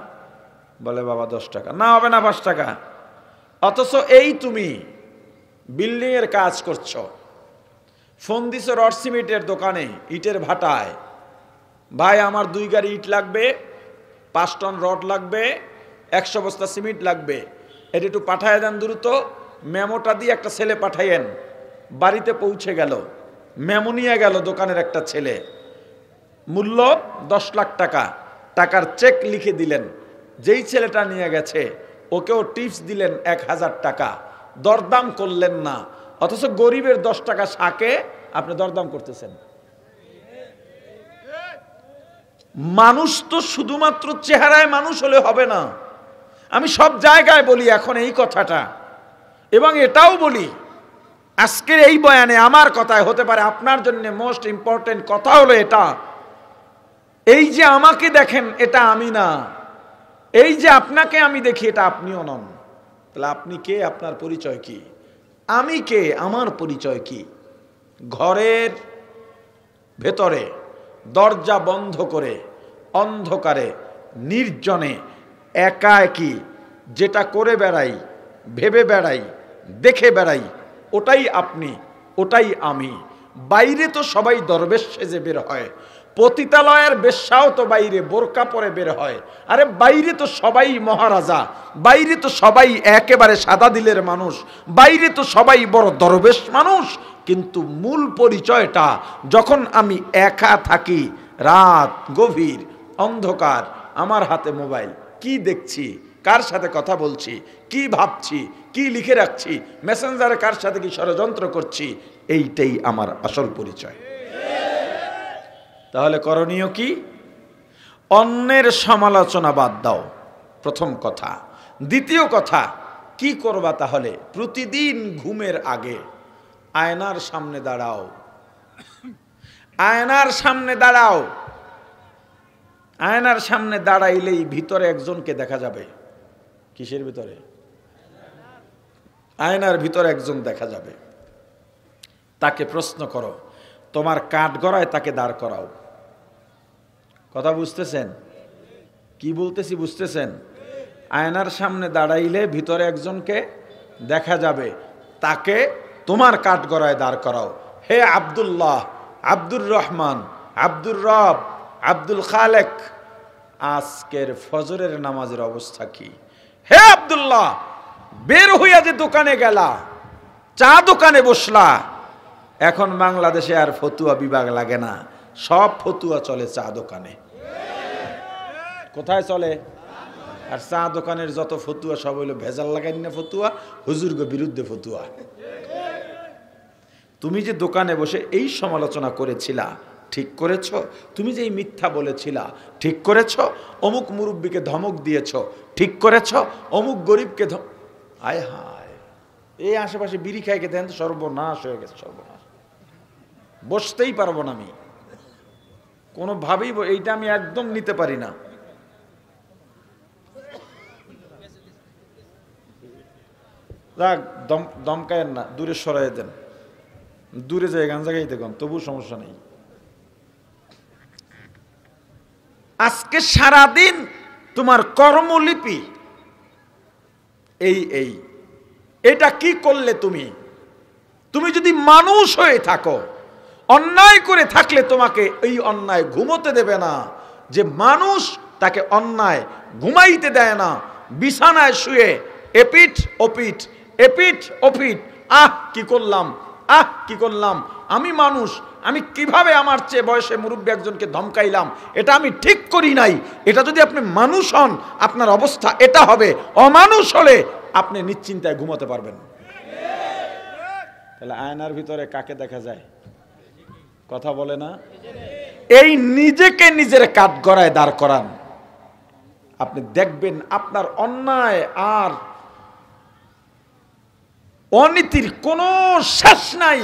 বলে বাবা 10 টাকা। না হবে না 5 টাকা। অথচ এই তুমি বিল্ডিং এর কাজ করছো, ফোন দিছো রড সিমেন্টের দোকানে, ইটের ভাটায়, ভাই আমার 2 গাড়ি ইট লাগবে, 5 টন রড লাগবে, 100 বস্তা সিমেন্ট লাগবে, এটা একটু পাঠায় দেন দ্রুত। মেমোটা দিয়ে একটা ছেলে পাঠাইয়েন। বাড়িতে পৌঁছে গেল, মেমো নিয়ে গেল দোকানের একটা ছেলে, মূল্য 10 লাখ টাকা, টাকার চেক লিখে দিলেন। যেই ছেলেটা নিয়ে গেছে ওকেও টিপস দিলেন 1000 টাকা, দরদাম করলেন না। অথচ গরিবের 10 টাকা শাকে আপনি দরদাম করতেছেন। মানুষ তো শুধুমাত্র চেহারায় মানুষ হলে হবে না। আমি সব জায়গায় বলি এখন এই কথাটা, এবং এটাও বলি, আজকের এই বয়ানে আমার কথায় হতে পারে আপনার জন্য মোস্ট ইম্পর্টেন্ট কথা হলো এটা, এই যে আমাকে দেখেন এটা আমি না, এই যে আপনাকে আমি দেখি এটা আপনিও নন। তাহলে আপনি কে, আপনার পরিচয় কি? আমি কে, আমার পরিচয় কি? ঘরের ভেতরে দরজা বন্ধ করে অন্ধকারে নির্জনে একা একই যেটা করে বেড়াই, ভেবে বেড়াই, দেখে বেড়াই, ওটাই আপনি, ওটাই আমি। বাইরে তো সবাই দরবেশ সেজে বের হয়, পতিতালয়ের বেশ্যাও তো বাইরে বোরকা পরে বের হয়। আরে বাইরে তো সবাই মহারাজা, বাইরে তো সবাই একেবারে সাদা দিলের মানুষ, বাইরে তো সবাই বড় দরবেশ মানুষ, কিন্তু মূল পরিচয়টা যখন আমি একা থাকি, রাত গভীর অন্ধকার, আমার হাতে মোবাইল, কি দেখছি, কার সাথে কথা বলছি, কি ভাবছি, কি লিখে রাখছি, মেসেঞ্জারে কার সাথে কি ষড়যন্ত্র করছি, এইটাই আমার আসল পরিচয়। তাহলে করণীয় কি? অন্যের সমালোচনা বাদ দাও, প্রথম কথা। দ্বিতীয় কথা, কি করবা তাহলে? প্রতিদিন ঘুমের আগে আয়নার সামনে দাঁড়াও, আয়নার সামনে দাঁড়াও। আয়নার সামনে দাঁড়াইলেই ভিতরে একজনকে দেখা যাবে। কিসের ভিতরে? আয়নার ভিতরে একজন দেখা যাবে। তাকে প্রশ্ন করো, তোমার কাঠগড়ায় তাকে দাঁড় করাও। কথা বুঝতেছেন? কি বলতেছি বুঝতেছেন? আয়নার সামনে দাঁড়াইলে ভিতরে একজনকে দেখা যাবে, তাকে তোমার কাঠগড়ায় দাঁড় করাও। হে আব্দুল্লাহ, আব্দুর রহমান, আব্দুর রব, আব্দুল খালেক, আজকের ফজরের নামাজের অবস্থা কি? হে আব্দুল্লাহ, বের হইয়া যে দোকানে গেলা, চা দোকানে বসলা, এখন বাংলাদেশে আর ফতুয়া বিভাগ লাগে না, সব ফতুয়া চলে চা দোকানে। কোথায় চলে? আর চা দোকানের যত ফতুয়া সব হইলো ভেজাল লাগাই না ফতুয়া, হুজুরকে বিরুদ্ধে ফতুয়া। তুমি যে দোকানে বসে এই সমালোচনা করেছিলা, ঠিক করেছ? তুমি যে এই মিথ্যা বলেছিলা, ঠিক করেছ? অমুক মুরব্বীকে ধমক দিয়েছ, ঠিক করেছ? অমুক গরিবকে আয় হায়, এই আশেপাশে বিড়ি খাইকে দেন তো সর্বনাশ হয়ে গেছে, সর্বনাশ। বসতেই পারবো না আমি কোনোভাবেই, এইটা আমি একদম নিতে পারি না। দমকায়েন না, দূরে সরাই দেন, দূরে যায় গান জায়গায় দেখুন, তবু সমস্যা নেই। আজকে সারাদিন তোমার কর্মলিপি এই এটা কি করলে তুমি? তুমি যদি মানুষ হয়ে থাকো, অন্যায় করে থাকলে তোমাকে এই অন্যায় ঘুমোতে দেবে না। যে মানুষ তাকে অন্যায় ঘুমাইতে দেয় না, বিছানায় শুয়ে এপিঠ ওপিঠ, এপিঠ ওপিঠ, আহ কি করলাম, আহ কি করলাম, আমি মানুষ, আমি কিভাবে আমার চেয়ে বয়সে মুরব্বী একজনকে ধমকাইলাম, এটা আমি ঠিক করি নাই। এটা যদি আপনি মানুষ হন, আপনার অবস্থা এটা হবে। অমানুষ হলে আপনি নিশ্চিন্তায় ঘুমাতে পারবেন। তাহলে আয়নার ভিতরে কাকে দেখা যায়? কথা বলে না? এই নিজেকে নিজের কাঠগড়ায় দাঁড় করান, আপনি দেখবেন আপনার অন্যায় আর অনীতির কোনো শেষ নাই।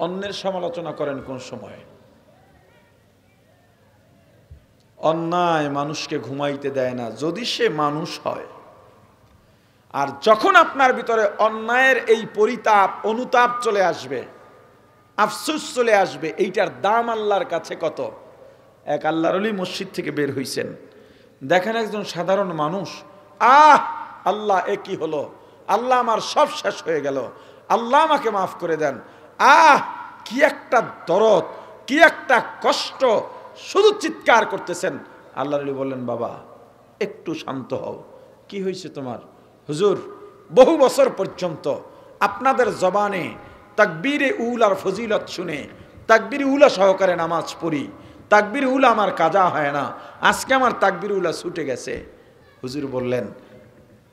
অন্যের সমালোচনা করেন কোন সময়? অন্যায় মানুষকে ঘুমাইতে দেয় না, যদি সে মানুষ হয়। আর যখন আপনার ভিতরে অন্যায়ের এই পরিতাপ অনুতাপ চলে আসবে, আফসোস চলে আসবে, এইটার দাম আল্লাহর কাছে কত। এক আল্লাহর ওলি মসজিদ থেকে বের হইছেন, দেখেন একজন সাধারণ মানুষ, আহ আল্লাহ এ কি হলো, আল্লাহ আমার সব শেষ হয়ে গেল, আল্লাহ আমাকে মাফ করে দেন। আহ কি একটা দরদ, কি একটা কষ্ট, শুধু চিৎকার করতেছেন। আল্লাহর ওলি বললেন, বাবা একটু শান্ত হও। কি হয়েছে তোমার? হুজুর, বহু বছর পর্যন্ত আপনাদের জবানে তাকবীরে উলার ফজিলত শুনে তাকবীরে উলা সহকারে নামাজ পড়ি, তাকবীরে উলা আমার কাজা হয় না, আজকে আমার তাকবীরে উলা ছুটে গেছে। হুজুর বললেন,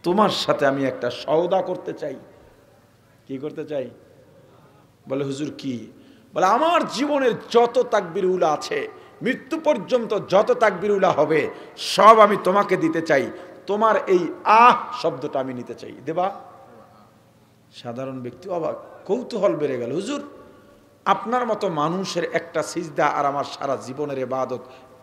তোমার সাথে আমি একটা সওদা করতে চাই। কি করতে চাই? বলে হুজুর কি? বলে আমার জীবনের যত তাকবীর উলা আছে, মৃত্যু পর্যন্ত যত তাকবীর উলা হবে, সব আমি তোমাকে দিতে চাই। তোমার এই আহ শব্দটা আমি নিতে চাই, দেবা? সাধারণ ব্যক্তি অবাক। কৌতূহল বেড়ে গেল, হুজুর আপনার মতো মানুষের একটা সিজদা আর আমার সারা জীবনের ইবাদত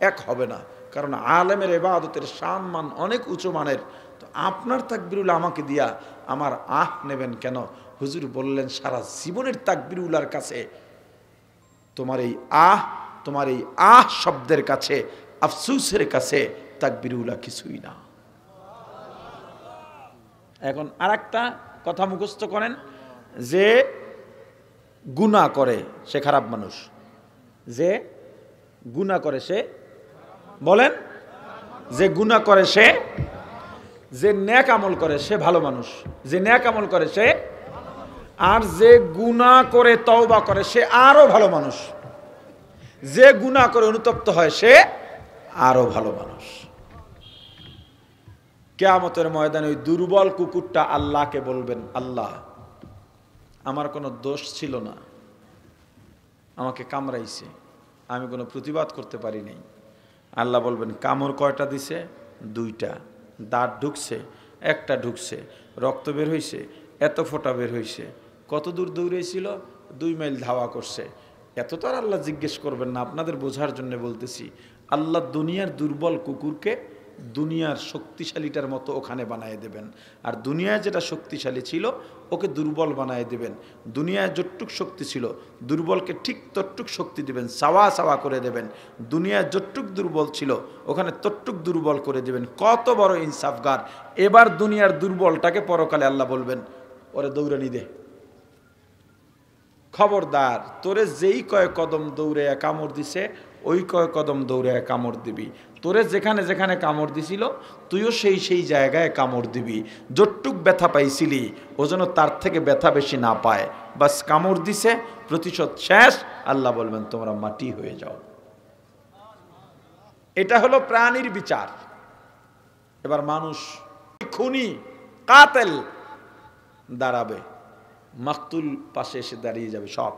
এক হবে না, কারণ আলেমের ইবাদতের সম্মান অনেক উঁচু মানের। তো আপনার তাকবীরুল্লাহ আমাকে দিয়া আমার নেবেন কেন? হুজুর বললেন, সারা জীবনের তাকবীরুল্লাহর কাছে তোমার এই শব্দের কাছে, আফসোসের কাছে তাকবীরুল্লাহ কিছুই না। এখন আরেকটা কথা মুখস্থ করেন, যে গুনাহ করে সে খারাপ মানুষ, যে গুনাহ করে সে, বলেন, যে গুনাহ করে সে, যে নেক আমল করে সে ভালো মানুষ, যে নেক আমল করে সে, আর যে গুনাহ করে তওবা করে সে আরো ভালো মানুষ, যে গুনাহ করে অনুতপ্ত হয় সে আরো ভালো মানুষ। কিয়ামতের ময়দানে ওই দুর্বল কুকুরটা আল্লাহকে বলবেন, আল্লাহ আমার কোনো দোষ ছিল না, আমাকে কামড়াইছে, আমি কোনো প্রতিবাদ করতে পারি নাই। আল্লাহ বলবেন, কামড় কয়টা দিছে? 2টা। দাঁত ঢুকছে? 1টা ঢুকছে। রক্ত বের হইছে? এত ফোঁটা বের হইছে। কত দূর দৌড়েছিল? 2 মাইল ধাওয়া করছে। এত তো আর আল্লাহ জিজ্ঞেস করবেন না, আপনাদের বোঝার জন্য বলতেছি। আল্লাহ দুনিয়ার দুর্বল কুকুরকে দুনিয়ার শক্তিশালীটার মতো ওখানে বানিয়ে দেবেন, আর দুনিয়ায় যেটা শক্তিশালী ছিল ওকে দুর্বল বানিয়ে দেবেন। দুনিয়ায় যতটুক শক্তি ছিল দুর্বলকে ঠিক ততটুক শক্তি দিবেন, সাওয়া সাওয়া করে দেবেন। দুনিয়ায় যতটুক দুর্বল ছিল ওখানে ততটুক দুর্বল করে দেবেন। কত বড় ইনসাফগার! এবার দুনিয়ার দুর্বলটাকে পরকালে আল্লাহ বলবেন, ওরে দৌড়ানি দে, খবরদার, তোরে যেই কয় কদম দৌড়ে কামড় দিছে ওই কয় কদম দৌড়ে কামড় দিবি। তোরে যেখানে যেখানে কামড় দিছিল তুইও সেই জায়গায় কামড় দিবি। যতটুক ব্যথা পাইছিলি ও যেন তার থেকে ব্যথা বেশি না পায়। বাস কামড় দিছে, প্রতিশোধ শেষ। আল্লাহ বলবেন, তোমরা মাটি হয়ে যাও। এটা হলো প্রাণীর বিচার। এবার মানুষ, খুনি কাতেল দাঁড়াবে, মাকতুল পাশে এসে দাঁড়িয়ে যাবে। সব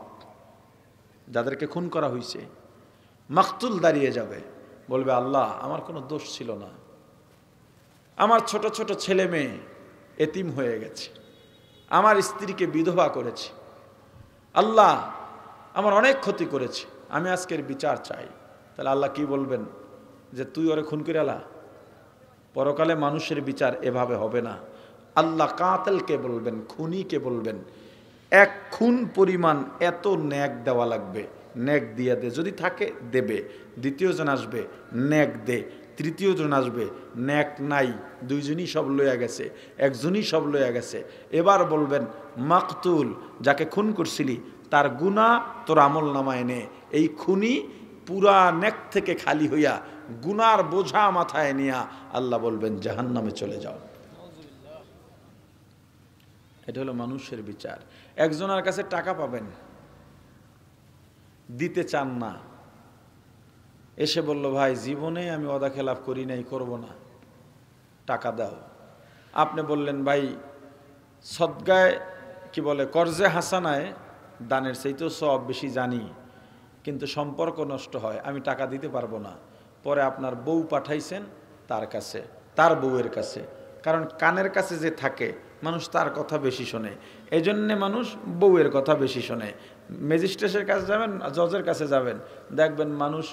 যাদেরকে খুন করা হয়েছে, মাকতুল দাঁড়িয়ে যাবে, বলবে, আল্লাহ আমার কোনো দোষ ছিল না, আমার ছোট ছোট ছেলে মেয়ে এতিম হয়ে গেছে, আমার স্ত্রীকে বিধবা করেছে, আল্লাহ আমার অনেক ক্ষতি করেছে, আমি আজকের বিচার চাই। তাহলে আল্লাহ কি বলবেন? যে তুই ওরে খুন করে আলা। পরকালে মানুষের বিচার এভাবে হবে না। আল্লাহ কাতেলকে বলবেন, খুনিকে বলবেন, 1 খুন পরিমাণ এত ন্যাক দেওয়া লাগবে, ন্যাক দিয়ে দে, যদি থাকে দেবে। দ্বিতীয় জন আসবে, ন্যাক দে। তৃতীয় জন আসবে, ন্যাক নাই, 2 জনই সব লইয়া গেছে, 1 জনই সব লইয়া গেছে। এবার বলবেন, মাকতুল, যাকে খুন করছিলি তার গুনাহ তোর আমল নামায় নে। এই খুনি পুরা নেক থেকে খালি হইয়া গুনার বোঝা মাথায় নিয়া আল্লাহ বলবেন, জাহান্নামে চলে যাও। এটা হলো মানুষের বিচার। একজনের কাছে টাকা পাবেন, দিতে চান না, এসে বলল, ভাই জীবনে আমি ওয়াদা খেলাফ করি নাই, করব না, টাকা দাও। আপনি বললেন, ভাই সদগায় কি বলে, কর্জে হাসানায় দানের চাইতেও সব বেশি জানি, কিন্তু সম্পর্ক নষ্ট হয়, আমি টাকা দিতে পারবো না। পরে আপনার বউ পাঠাইছেন তার কাছে, তার বউয়ের কাছে, কারণ কানের কাছে যে থাকে মানুষ তার কথা বেশি শোনে, এই জন্যে মানুষ বউয়ের কথা বেশি শোনে। ম্যাজিস্ট্রেটের কাছে যাবেন, জজের কাছে যাবেন, দেখবেন মানুষ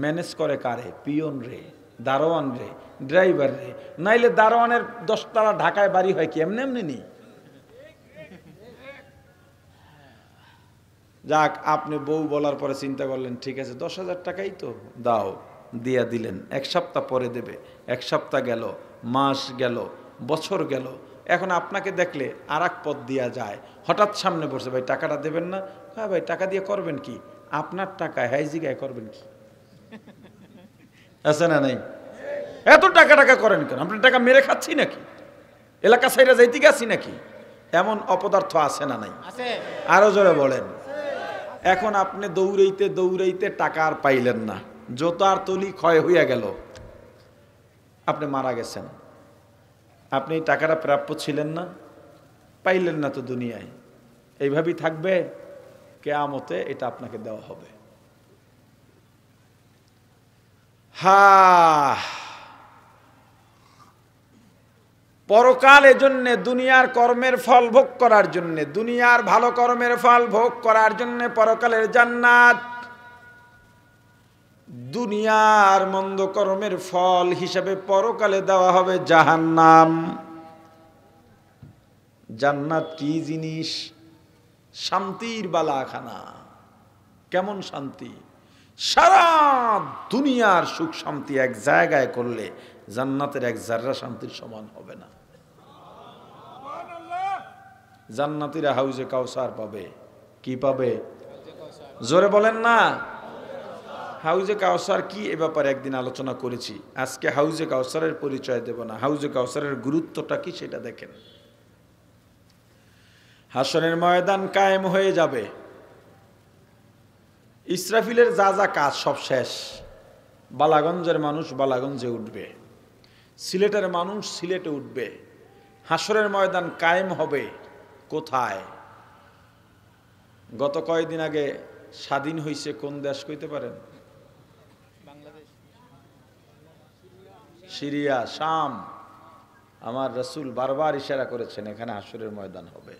ম্যানেজ করে কারে? পিয়ন রে, দারোয়ান রে, ড্রাইভার রে। নাইলে দারোয়ানের 10 তলা ঢাকায় বাড়ি হয় কি এমনি এমনি নি? যাক, আপনি বউ বলার পরে চিন্তা করলেন, ঠিক আছে 10,000 টাকাই তো দাও, দিয়া দিলেন। 1 সপ্তাহ পরে দেবে, 1 সপ্তাহ গেল, মাস গেল, বছর গেল, এখন আপনাকে দেখলে আর এক পথ দিয়া যায়, হঠাৎ সামনে পড়ছে, ভাই টাকাটা দেবেন না? হ্যাঁ ভাই, টাকা দিয়ে করবেন কি? আপনার টাকা হ্যাঁ জিগায় করবেন কি? আছে না নাই? এত টাকা করেন কেন? আপনার টাকা মেরে খাচ্ছি নাকি? এলাকা সাইরা যাইতে গেছি নাকি? এমন অপদার্থ আছে না নাই? আরো জোরে বলেন। এখন আপনি দৌড়াইতে দৌড়াইতে টাকা আর পাইলেন না, জোতার তলি ক্ষয় হইয়া গেল, আপনি মারা গেছেন। আপনি এই টাকাটা প্রাপ্য ছিলেন না, পাইলেন না তো দুনিয়ায়, এইভাবেই থাকবে, কিয়ামতে এটা আপনাকে দেওয়া হবে। পরকাল এজন্য দুনিয়ার কর্মের ফল ভোগ করার জন্য, দুনিয়ার ভালো কর্মের ফল ভোগ করার জন্য পরকালের জান্নাত, দুনিয়ার মন্দ কর্মের ফল হিসাবে পরকালে দেওয়া হবে জাহান্নাম। জান্নাত কি জিনিস? শান্তির বালাখানা। কেমন শান্তি? সারা দুনিয়ার সুখ শান্তি এক জায়গায় করলে জান্নাতের এক জাররা শান্তির সমান হবে না। জান্নাতীরা হাউজে কাউসার পাবে। কি পাবে? জোরে বলেন না। হাউজে কাউসার কি, এ ব্যাপারে একদিন আলোচনা করেছি। আজকে হাউজে কাউসারের পরিচয় দেব না, হাউজে কাউসারের গুরুত্বটা কি সেটা দেখেন। হাসরের ময়দান কায়েম হয়ে যাবে, ইসরাফিলের যা যা কাজ সব শেষ। বালাগঞ্জের মানুষ বালাগঞ্জে উঠবে, সিলেটের মানুষ সিলেটে উঠবে। হাসরের ময়দান কায়েম হবে কোথায়? গত কয়েকদিন আগে স্বাধীন হয়েছে কোন দেশ কইতে পারেন? সিরিয়া, শাম। আমার রাসূল বারবার ইশারা করেছেন এখানে হাসরের ময়দান হবে।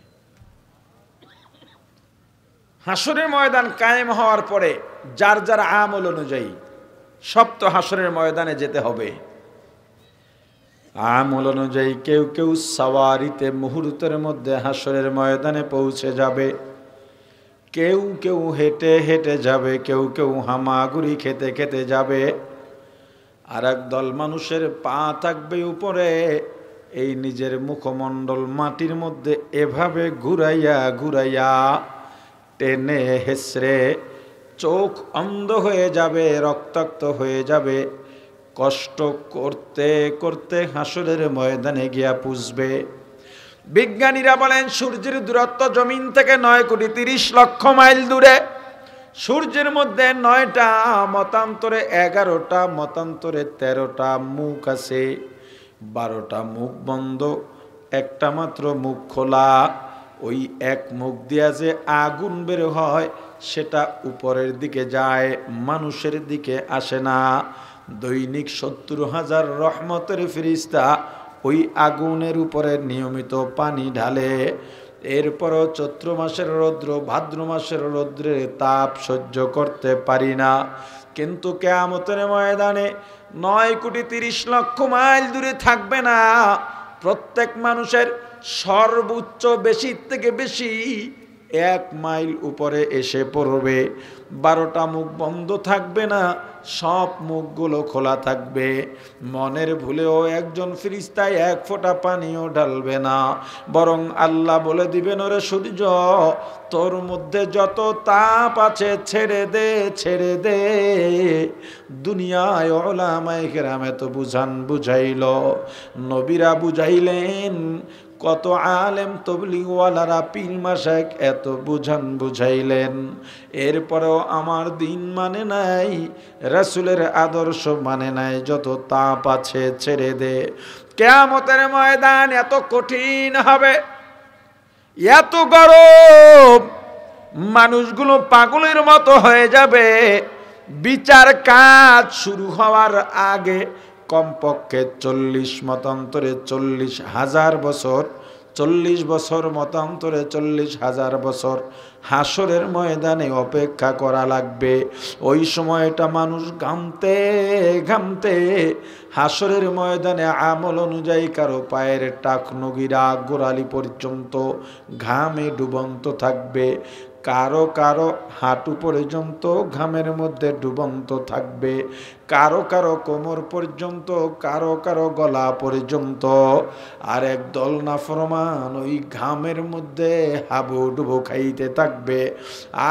হাসরের ময়দান কায়েম হওয়ার পরে যার যার আমল অনুযায়ী সব তো হাসরের ময়দানে যেতে হবে। আমল অনুযায়ী কেউ কেউ সাওয়ারিতে মুহূর্তের মধ্যে হাসরের ময়দানে পৌঁছে যাবে, কেউ কেউ হেঁটে হেঁটে যাবে, কেউ কেউ হামাগুড়ি খেতে খেতে যাবে। আর এক দল মানুষের পা থাকবে উপরে, এই নিজের মুখমণ্ডল মাটির মধ্যে এভাবে ঘুরাইয়া ঘুরাইয়া টেনে হেসড়ে চোখ অন্ধ হয়ে যাবে, রক্তাক্ত হয়ে যাবে। কষ্ট করতে করতে হাসরের ময়দানে গিয়া পুষবে। বিজ্ঞানীরা বলেন সূর্যের দূরত্ব জমিন থেকে 9,30,00,000 মাইল দূরে। সূর্যের মধ্যে 9টা মতান্তরে 11টা মতান্তরে 13টা মুখ আছে, 12টা মুখ বন্ধ, একটা মাত্র মুখ খোলা। ওই এক মুখ দিয়া যে আগুন বের হয় সেটা উপরের দিকে যায়, মানুষের দিকে আসে না। দৈনিক 70,000 রহমতের ফেরেশতা ওই আগুনের উপরে নিয়মিত পানি ঢালে। এরপরও চৈত্র মাসের রৌদ্র, ভাদ্র মাসের রৌদ্রের তাপ সহ্য করতে পারি না। কিন্তু কিয়ামতের ময়দানে 9,30,00,000 মাইল দূরে থাকবে না, প্রত্যেক মানুষের সর্বোচ্চ বেশি থেকে বেশি 1 মাইল উপরে এসে পড়বে। 12টা মুখ বন্ধ থাকবে না, সব মুখগুলো খোলা থাকবে। মনের ভুলেও একজন ফেরেশতা 1 ফোঁটা পানিও ঢালবে না, বরং আল্লাহ বলে দিবেন, ওরে সূর্য তোর মধ্যে যত তাপ আছে ছেড়ে দে, ছেড়ে দে। দুনিয়ায় উলামায়ে কেরাম এত বুঝাইল, নবীরা বুঝাইলেন, কত আলেম তবলিগওয়ালারা পীর মাশায়েখ এত বুঝাইলেন, এরপরেও আমার দিন মানে নাই, রাসূলের আদর্শ মানে নাই। যত তাপ আছে ছেড়ে দে। কিয়ামতের ময়দান এত কঠিন হবে, এত গরম, মানুষগুলো পাগলের মতো হয়ে যাবে। বিচার কাজ শুরু হওয়ার আগে কমপক্ষে 40 মতান্তরে 40,000 বছর, 40 বছর মতান্তরে 40,000 বছর হাসরের ময়দানে অপেক্ষা করা লাগবে। ওই সময়টা মানুষ ঘামতে ঘামতে হাসরের ময়দানে আমল অনুযায়ী কারো পায়ের টাকনগিরা গোড়ালি পর্যন্ত ঘামে ডুবন্ত থাকবে, কারো কারো হাঁটু পর্যন্ত ঘামের মধ্যে ডুবন্ত থাকবে, কারো কারো কোমর পর্যন্ত, কারো কারো গলা পর্যন্ত। আর একদল নাফরমান ওই ঘামের মধ্যে হাবুডুবু খাইতে থাকবে।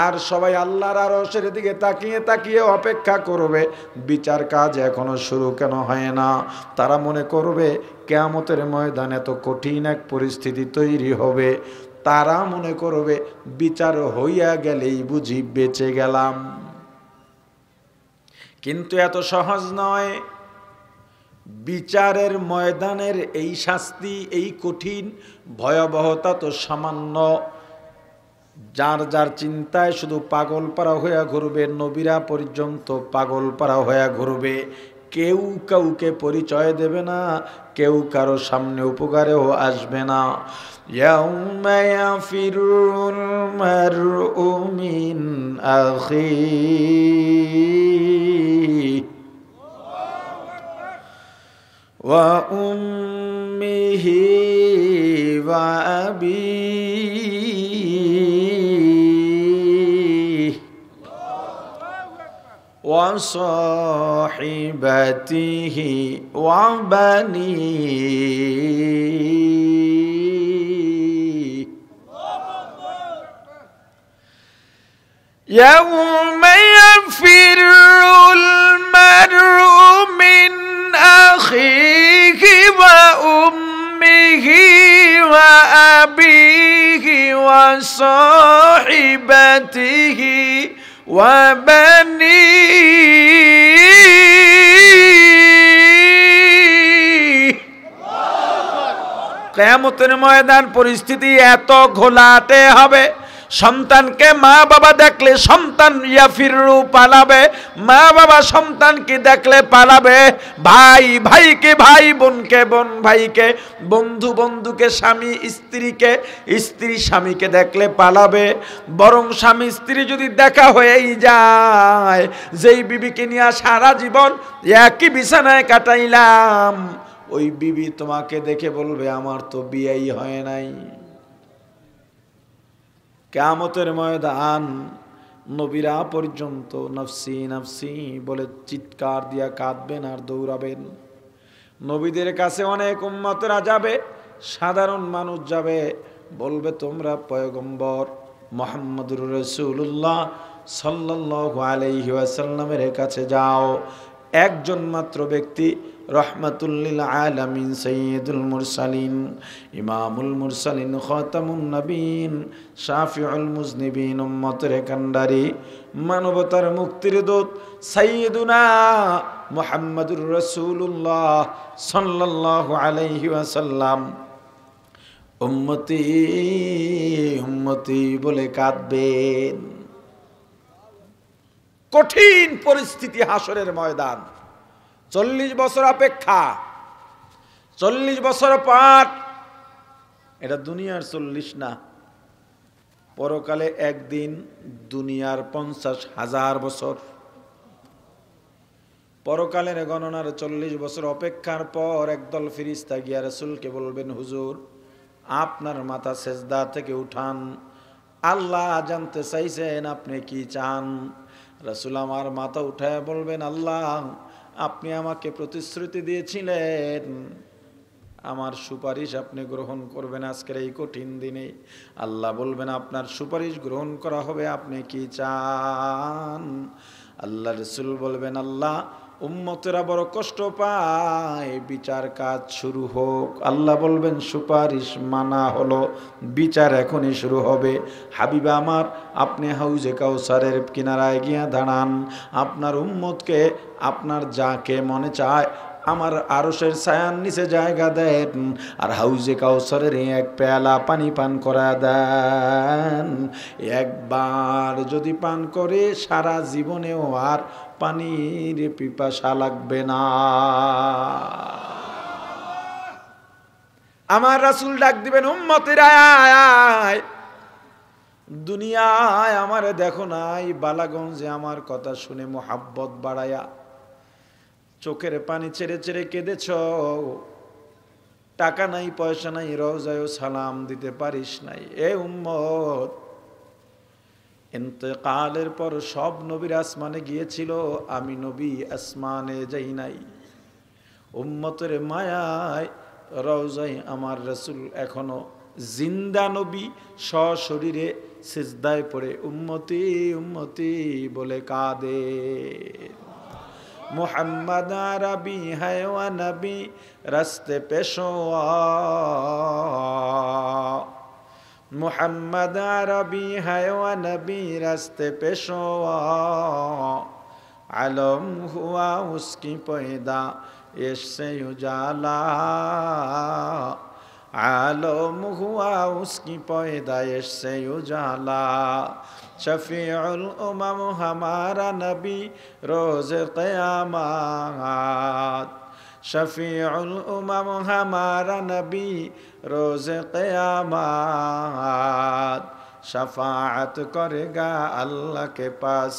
আর সবাই আল্লাহর আরশের দিকে তাকিয়ে তাকিয়ে অপেক্ষা করবে, বিচার কাজ এখনো শুরু কেন হয় না। তারা মনে করবে কিয়ামতের ময়দানে এত কঠিন এক পরিস্থিতি তৈরি হবে, তারা মনে করবে বিচার হইয়া গেলেই বুঝি বেঁচে গেলাম। কিন্তু এত সহজ নয়। বিচারের ময়দানের এই শাস্তি, এই কঠিন ভয়াবহতা তো সামান্য। যার যার চিন্তায় শুধু পাগল পারা হইয়া ঘুরবে, নবীরা পর্যন্ত পাগল পারা হইয়া ঘুরবে। কেউ কাউকে পরিচয় দেবে না, কেউ কারো সামনে উপকারেও আসবে না। ইয়াউমা ইয়াফিরুল মারউ মিন আখিহি ওয়া উম্মিহি ওয়া আবিহি ওয়া সাহিবাতিহি ওয়া বানিহি। يوم يفر المرء من أخيه وأمه وأبيه وصاحبته وبنيه। কিয়ামতের ময়দান পরিস্থিতি এত ঘোলাটে হবে, সন্তানকে মা বাবা দেখলে সন্তান ইয়াফিরু পালাবে, মা বাবা সন্তানকে দেখলে পালাবে, ভাই ভাইকে, ভাই বোনকে, বোন ভাইকে, বন্ধু বন্ধুকে, স্বামী স্ত্রীকে, স্ত্রী স্বামীকে দেখলে পালাবে। বরং স্বামী স্ত্রী যদি দেখা হয়েই যায়, যেই বিবিকে নিয়ে সারা জীবন একই বিছানায় কাটাইলাম, ওই বিবি তোমাকে দেখে বলবে আমার তো বিয়েই হয় নাই। কিয়ামতের ময়দান নবীরা পর্যন্ত নফসি নফসি বলে চিৎকার দিয়া কাঁদবেন আর দৌড়াবেন। নবীদের কাছে অনেক উম্মতরা যাবে, সাধারণ মানুষ যাবে, বলবে তোমরা পয়গম্বর মুহাম্মদুর রাসূলুল্লাহ সাল্লাল্লাহু আলাইহি ওয়াসাল্লামের কাছে যাও। একজন মাত্র ব্যক্তি রহমাতুল লিল আলামিন সাইয়্যিদুল মুরসালিন ইমামুল মুরসালিন খাতামুন নবীন শাফিউল মুজনিবিন উম্মতের কান্ডারি মানবতার মুক্তির দূত সাইয়্যিদুনা মুহাম্মদুর রাসূলুল্লাহ সাল্লাল্লাহু আলাইহি ওয়াসাল্লাম উম্মতি উম্মতি বলে কাঁদবেন। কঠিন পরিস্থিতি হাসরের ময়দান। 40 বছর অপেক্ষা, 40 বছর পর, এটা দুনিয়ার 40 না, পরকালে একদিন দুনিয়ার 50,000 বছর। পরকালের গণনার 40 বছর অপেক্ষার পর একদল ফেরেশতা গিয়া রাসূলকে বলবেন, হুজুর আপনার মাথা সেজদা থেকে উঠান, আল্লাহ জানতে চাইছেন আপনি কি চান। রাসূল আমার মাথা উঠায় বলবেন, আল্লাহ আপনি আমাকে প্রতিশ্রুতি দিয়েছিলেন আমার সুপারিশ আপনি গ্রহণ করবেন আজকের এই কঠিন দিনে। আল্লাহ বলবেন আপনার সুপারিশ গ্রহণ করা হবে, আপনি কি চান। আল্লাহ রাসূল বলবেন, আল্লাহ উম্মতেরা বড় কষ্ট পায়, বিচার কাজ শুরু হোক। আল্লাহ বলবেন সুপারিশ মানা হলো, বিচার এখনই শুরু হবে। হাবিবা আমার আপনি হাউজে কাউসারের কিনারায় গিয়া দাঁড়ান, আপনার উম্মতকে আপনার যাকে মনে চায় আমার আরশের ছায়ার নিচে জায়গা দেন, আর হাউজে কাউসারের এক পেয়ালা পানি পান করা দেন। একবার যদি পান করে সারা জীবনেও আর পানির পিপাসা লাগবে না। আমার রাসূল ডাক দিবেন, উম্মতেরা আয়, দুনিয়ায় আমারে দেখো নাই, বালাগঞ্জে আমার কথা শুনে মোহাব্বত বাড়ায়া চোখের পানি ছেড়ে ছেড়ে কেঁদেছ, টাকা নাই পয়সা নাই, রওজায়ও সালাম দিতে পারিস নাই। এ উম্মত, ইন্তেকালের পর সব নবীর আসমানে গিয়েছিল, আমি নবী আসমানে যাই নাই। উম্মতের মায়ায় রওজায় আমার রাসূল এখনো জিন্দা নবী সশরীরে সিজদায় পড়ে উম্মতি উম্মতি বলে কাঁদে। মুহাম্মদ আরবি হ্যায় ওয়া নবী রাস্তে পেশোয়া, মুহাম্মদ আরবি হ্যায় ওয়া নবী রাস্তে পেশোয়া, আলম হুয়া উসকি পয়দা इससे उजाला, आलम हुआ उसकी पैदाइश से उजाला। शफीउल उमम हमारा नबी रोज़ क़यामत, शफीउल उमम हमारा नबी रोज़ क़यामत, शफाअत करेगा अल्लाह के पास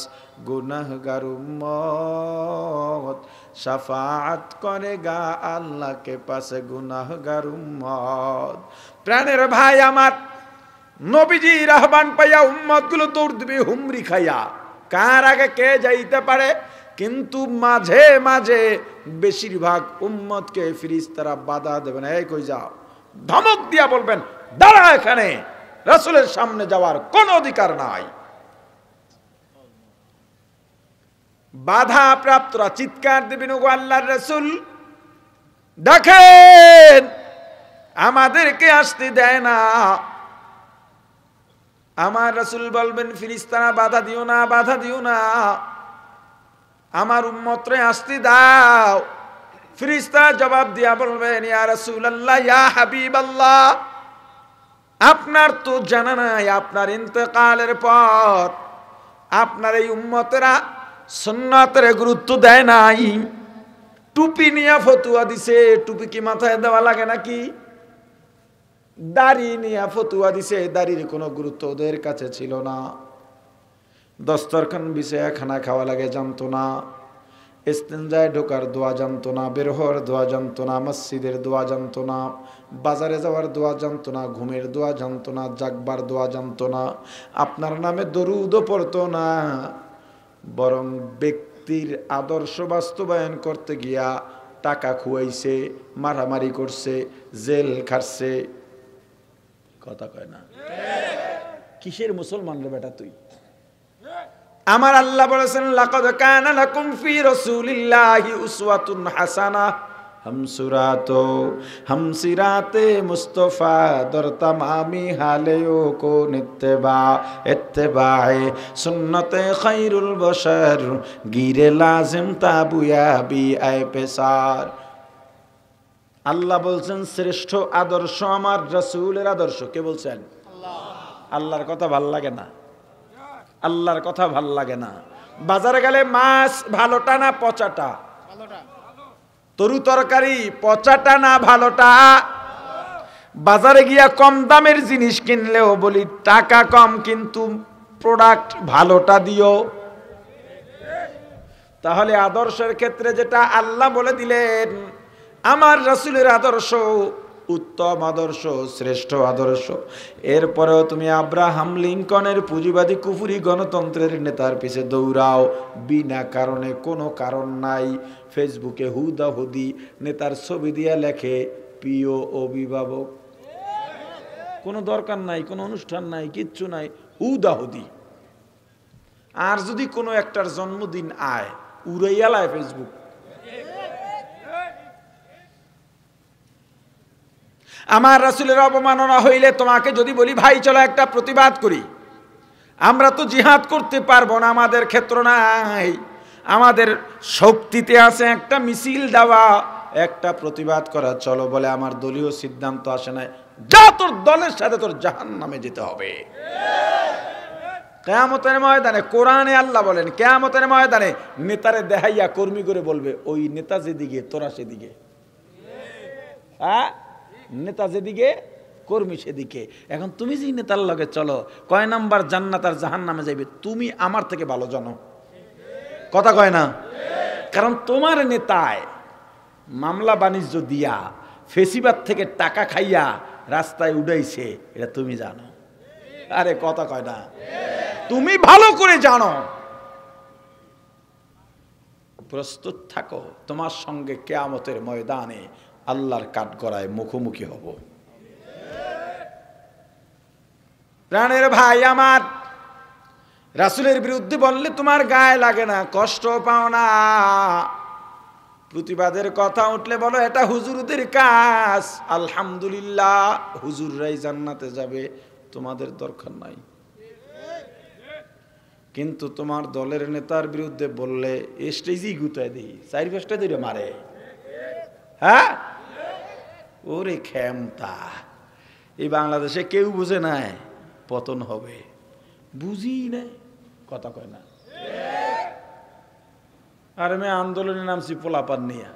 गुनहगार उम्मत, शफाअत करेगा अल्लाह के पास गुनहगार उम्मत। प्राणेर भाई आमार, नबीजीर आह्वान पाइया उम्मतगुलो दौड़ दिबे हुमरी खाइया, कार आगे के जाइते पारे, किन्तु माझे माझे बेशिरभाग उम्मतके फिरिस्तारा बाधा देबेन, এই কই যাও, ধমক দিয়া বলবেন দাঁড়া এখানে, রাসূলের সামনে যাওয়ার কোনো অধিকার নাই। বাধা প্রাপ্তরা চিৎকার দিবেন, ওগো আল্লাহর রাসূল দেখেন আমাদেরকে আসতে দেয় না। আমার রাসূল বলবেন ফেরেশতারা বাধা দিও না, বাধা দিও না, আমার উম্মতরে আসতে দাও। ফেরেশতারা জবাব দিয়া বলবেন ইয়া রাসূলুল্লাহ, ইয়া হাবিবাল্লাহ, আপনার তো জানা নাই আপনার ইন্তেকালের পর আপনার এই উম্মতেরা সুন্নাতের গুরুত্ব দেয় নাই, টুপি নিয়ে ফতুয়া দিছে, টুপি কি মাথায় দেওয়া লাগে নাকি? দাড়ি নিয়ে ফতুয়া দিছে, দাড়ির কোনো গুরুত্ব ওদের কাছে ছিল না। দস্তরখান বিছায়া খানা খাওয়া লাগে জানতো না, ইস্তেঞ্জায় ঢোকার দোয়া জানতো না, বের হওয়ার দোয়া জানতো না, মসজিদের দোয়া জানতো না, বাজারে যাওয়ার দোয়া জানতো না, ঘুমের দোয়া জানতো না, জাগবার দোয়া জানতো না, আপনার নামে দরুদও পড়তো না, বরং ব্যক্তির আদর্শ বাস্তবায়ন করতে গিয়া টাকা খুয়াইছে, মারামারি করছে, জেল খাটছে। কথা কয় না? কিসের মুসলমান রে বেটা তুই? আমার আল্লাহ বলেছেন লাকাদ কানা লাকুম ফি রাসূলিল্লাহি উসওয়াতুন হাসানাহ, हम सिराते मुस्तफ़ा दर तमामी हालेयो को इत्तेबाए सुन्नते खैरुल बशर गिरे लाजिम ताबुया बी आए पेसार। আল্লাহ বলছেন শ্রেষ্ঠ আদর্শ আমার রাসূলের আদর্শ। কে বলছেন? আল্লাহ। আল্লাহর কথা ভাল লাগে না? আল্লাহর কথা ভাল লাগে না? বাজারে গেলে মাছ ভালোটা না পচাটা? ভালোটা। তরু তরকারি পচাটা না ভালোটা? বাজারে গিয়া কম দামের জিনিস কিনলেও বলি টাকা কম কিন্তু প্রোডাক্ট ভালোটা দিও। তাহলে আদর্শের ক্ষেত্রে যেটা আল্লাহ বলে দিলেন, আমার রাসূলের আদর্শ উত্তম আদর্শ, শ্রেষ্ঠ আদর্শ। এরপরেও তুমি আব্রাহাম লিঙ্কনের পুঁজিবাদী কুফুরি গণতন্ত্রের নেতার পিছে দৌড়াও, বিনা কারণে, কোনো কারণ নাই। ফেসবুকে হুদাহুদি নেতার ছবি দিয়া লেখে প্রিয় অভিভাবক, কোনো দরকার নাই, কোনো অনুষ্ঠান নাই, কিচ্ছু নাই, হুদাহুদি। আর যদি কোনো একটার জন্মদিন আয়, উড়াইয়া লায় ফেসবুক। আমার রাসূলের অবমাননা হইলে তোমাকে যদি বলি ভাই চলো একটা প্রতিবাদ করি, আমরা তো জিহাদ করতে পারবো না, আমাদের ক্ষেত্র নাই, আমাদের শক্তিতে আছে একটা মিছিল দেওয়া, একটা প্রতিবাদ করা, চলো বলে আমার দলীয় সিদ্ধান্ত আসে না, যা তোর দলের সাথে তোর জাহান্নামে যেতে হবে। কিয়ামতের ময়দানে কোরআনে আল্লাহ বলেন কিয়ামতের ময়দানে নেতারে দেখাইয়া কর্মী করে বলবে ওই নেতা যেদিকে তোরা সেদিকে। হ্যাঁ, নেতা যেদিকে কর্মী সেদিকে। এখন তুমি যে নেতার লগে চলো, কয় নাম্বার জান্নাত আর জাহান্নামে যাইবে তুমি আমার থেকে ভালো জানো। কথা কয় না? কারণ তোমার নেতায় মামলা বাণিজ্য দিয়া ফেসিবাদ থেকে টাকা খাইয়া রাস্তায় উড়াইছে, এটা তুমি জানো। আরে কথা কয় না? তুমি ভালো করে জানো। প্রস্তুত থাকো, তোমার সঙ্গে কিয়ামতের ময়দানে আল্লাহর কাঠগড়ায় মুখোমুখি হব। প্রাণের ভাই আমার, রাসূলের বিরুদ্ধে বললে তোমার গায়ে লাগে না, কষ্ট পাও না, প্রতিবাদের কথা উঠলে বলো এটা হুজুরদের কাজ, আলহামদুলিল্লাহ হুজুররাই জান্নাতে যাবে, তোমাদের দরকার নাই। কিন্তু তোমার দলের নেতার বিরুদ্ধে বললে স্টেজই গুতায় দিই, 4-5টা ধরে মারে। হ্যাঁ, ওরে ক্ষমতা, এই বাংলাদেশে কেউ বুঝে নাই পতন হবে, বুঝি নাই, কথা কয় না। আর আমি আন্দোলনে নামছি পোলাপান নিয়ে।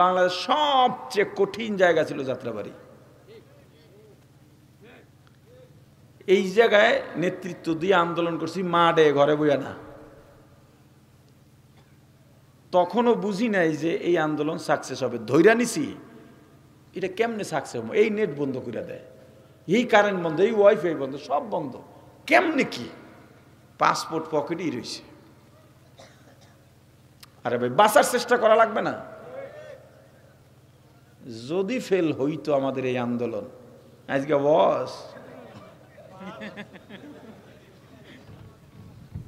বাংলাদেশ সবচেয়ে কঠিন জায়গা ছিল যাত্রাবাড়ি। এই জায়গায় নেতৃত্ব দিয়ে আন্দোলন করছি, মাঠে, ঘরে বইয়া না। তখনও বুঝি নাই যে এই আন্দোলন সাকসেস হবে। ধৈর্য নিছি, এটা কেমনে সাকসেস হবে? এই নেট বন্ধ করে দেয়, এই কারেন্ট বন্ধ, এই ওয়াইফাই বন্ধ, সব বন্ধ, কেমনে কি? পাসপোর্ট পকেটেই রয়েছে। আরে ভাই, বাঁচার চেষ্টা করা লাগবে না? যদি ফেল হইতো আমাদের এই আন্দোলন, আজকে বস।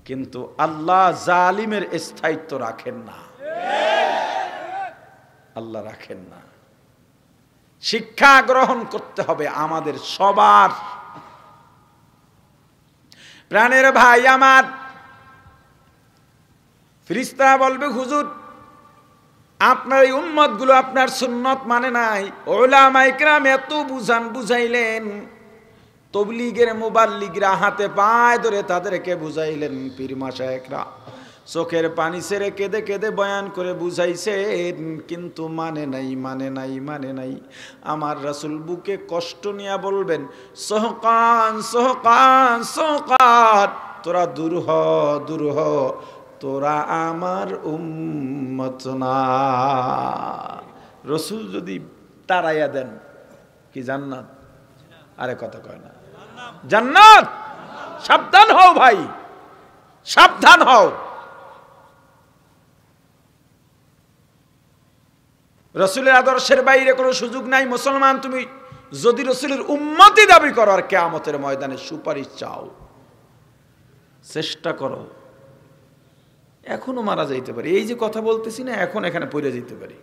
কিন্তু আল্লাহ জালিমের স্থায়িত্ব রাখেন না, আল্লাহ রাখেন না। শিক্ষা গ্রহণ করতে হবে আমাদের সবার। প্রাণের ভাই আমার, ফেরেশতা বলবে, হুজুর আপনার এই উম্মত গুলো আপনার সুন্নত মানে নাই। উলামায়ে কেরাম এত বুঝাইলেন, তবলিগের মুবাল্লিগরা হাতে পায়ে ধরে তাদেরকে বুঝাইলেন, পীর মাশায়েখরা চোখের পানি ছেড়ে কেঁদে কেঁদে বয়ান করে বুঝাইছেন, কিন্তু মানে নাই। আমার রাসূল বুকে কষ্ট নিয়ে বলবেন, সোহকান তোরা দূর হ, তোরা আমার উম্মত না। রাসূল যদি তাড়াইয়া দেন, কি জান্নাত? আরে কথা কয় না, জান্নাত। সাবধান হও ভাই, সাবধান হও। রাসূলের আদর্শের বাইরে কোনো সুযোগ নাই। মুসলমান, তুমি যদি রাসূলের উম্মতি দাবি করো আর কিয়ামতের ময়দানে সুপারিশ চাও, চেষ্টা করো। এখনো মারা যাইতে পারি, এই যে কথা বলতেছি না, এখন এখানে পড়ে যেতে পারি।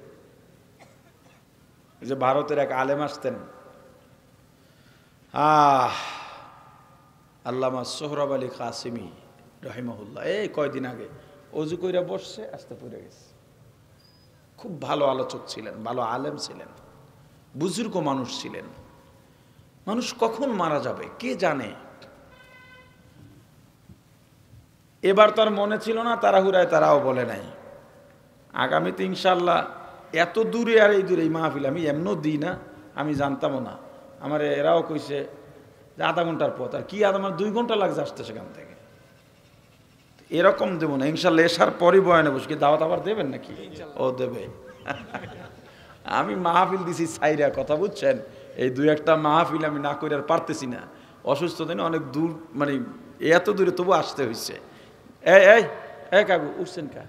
যে ভারতের এক আলেম আসতেন, আল্লামা সোহরাব আলী কাসিমি রহিমাহুল্লাহ, এই কয়দিন আগে অজু কইরা বসছে, আসতে পড়ে গেছে। খুব ভালো আলোচক ছিলেন, ভালো আলেম ছিলেন, বুজুর্গ মানুষ ছিলেন। মানুষ কখন মারা যাবে কে জানে। এবার তার মনে ছিল না, তাড়াহুড়ায় তারাও বলে নাই। আগামীতে ইনশাল্লাহ এত দূরে, আর এই দূরে এই মাহফিল আমি এমনও দিই না, আমি জানতামও না। আমার এরাও কইছে যে আধা ঘন্টার পথ, আর কি আমার 2 ঘন্টা লাগছে আসতে সেখান থেকে। এরকম দেবো না ইনশাল্লাহ, এসার পরই বয়ানে বসে। কি দাওয়াত আবার দেবেন নাকি? ও দেবে। আমি মাহফিল দিছি সাইরা, কথা বুঝছেন? এই 2-1টা মাহফিল আমি না করে আর পারতেছি না, অসুস্থ দিন অনেক দূর, মানে এত দূরে তবু আসতে হয়েছে। এই কাকু উঠছেন কা?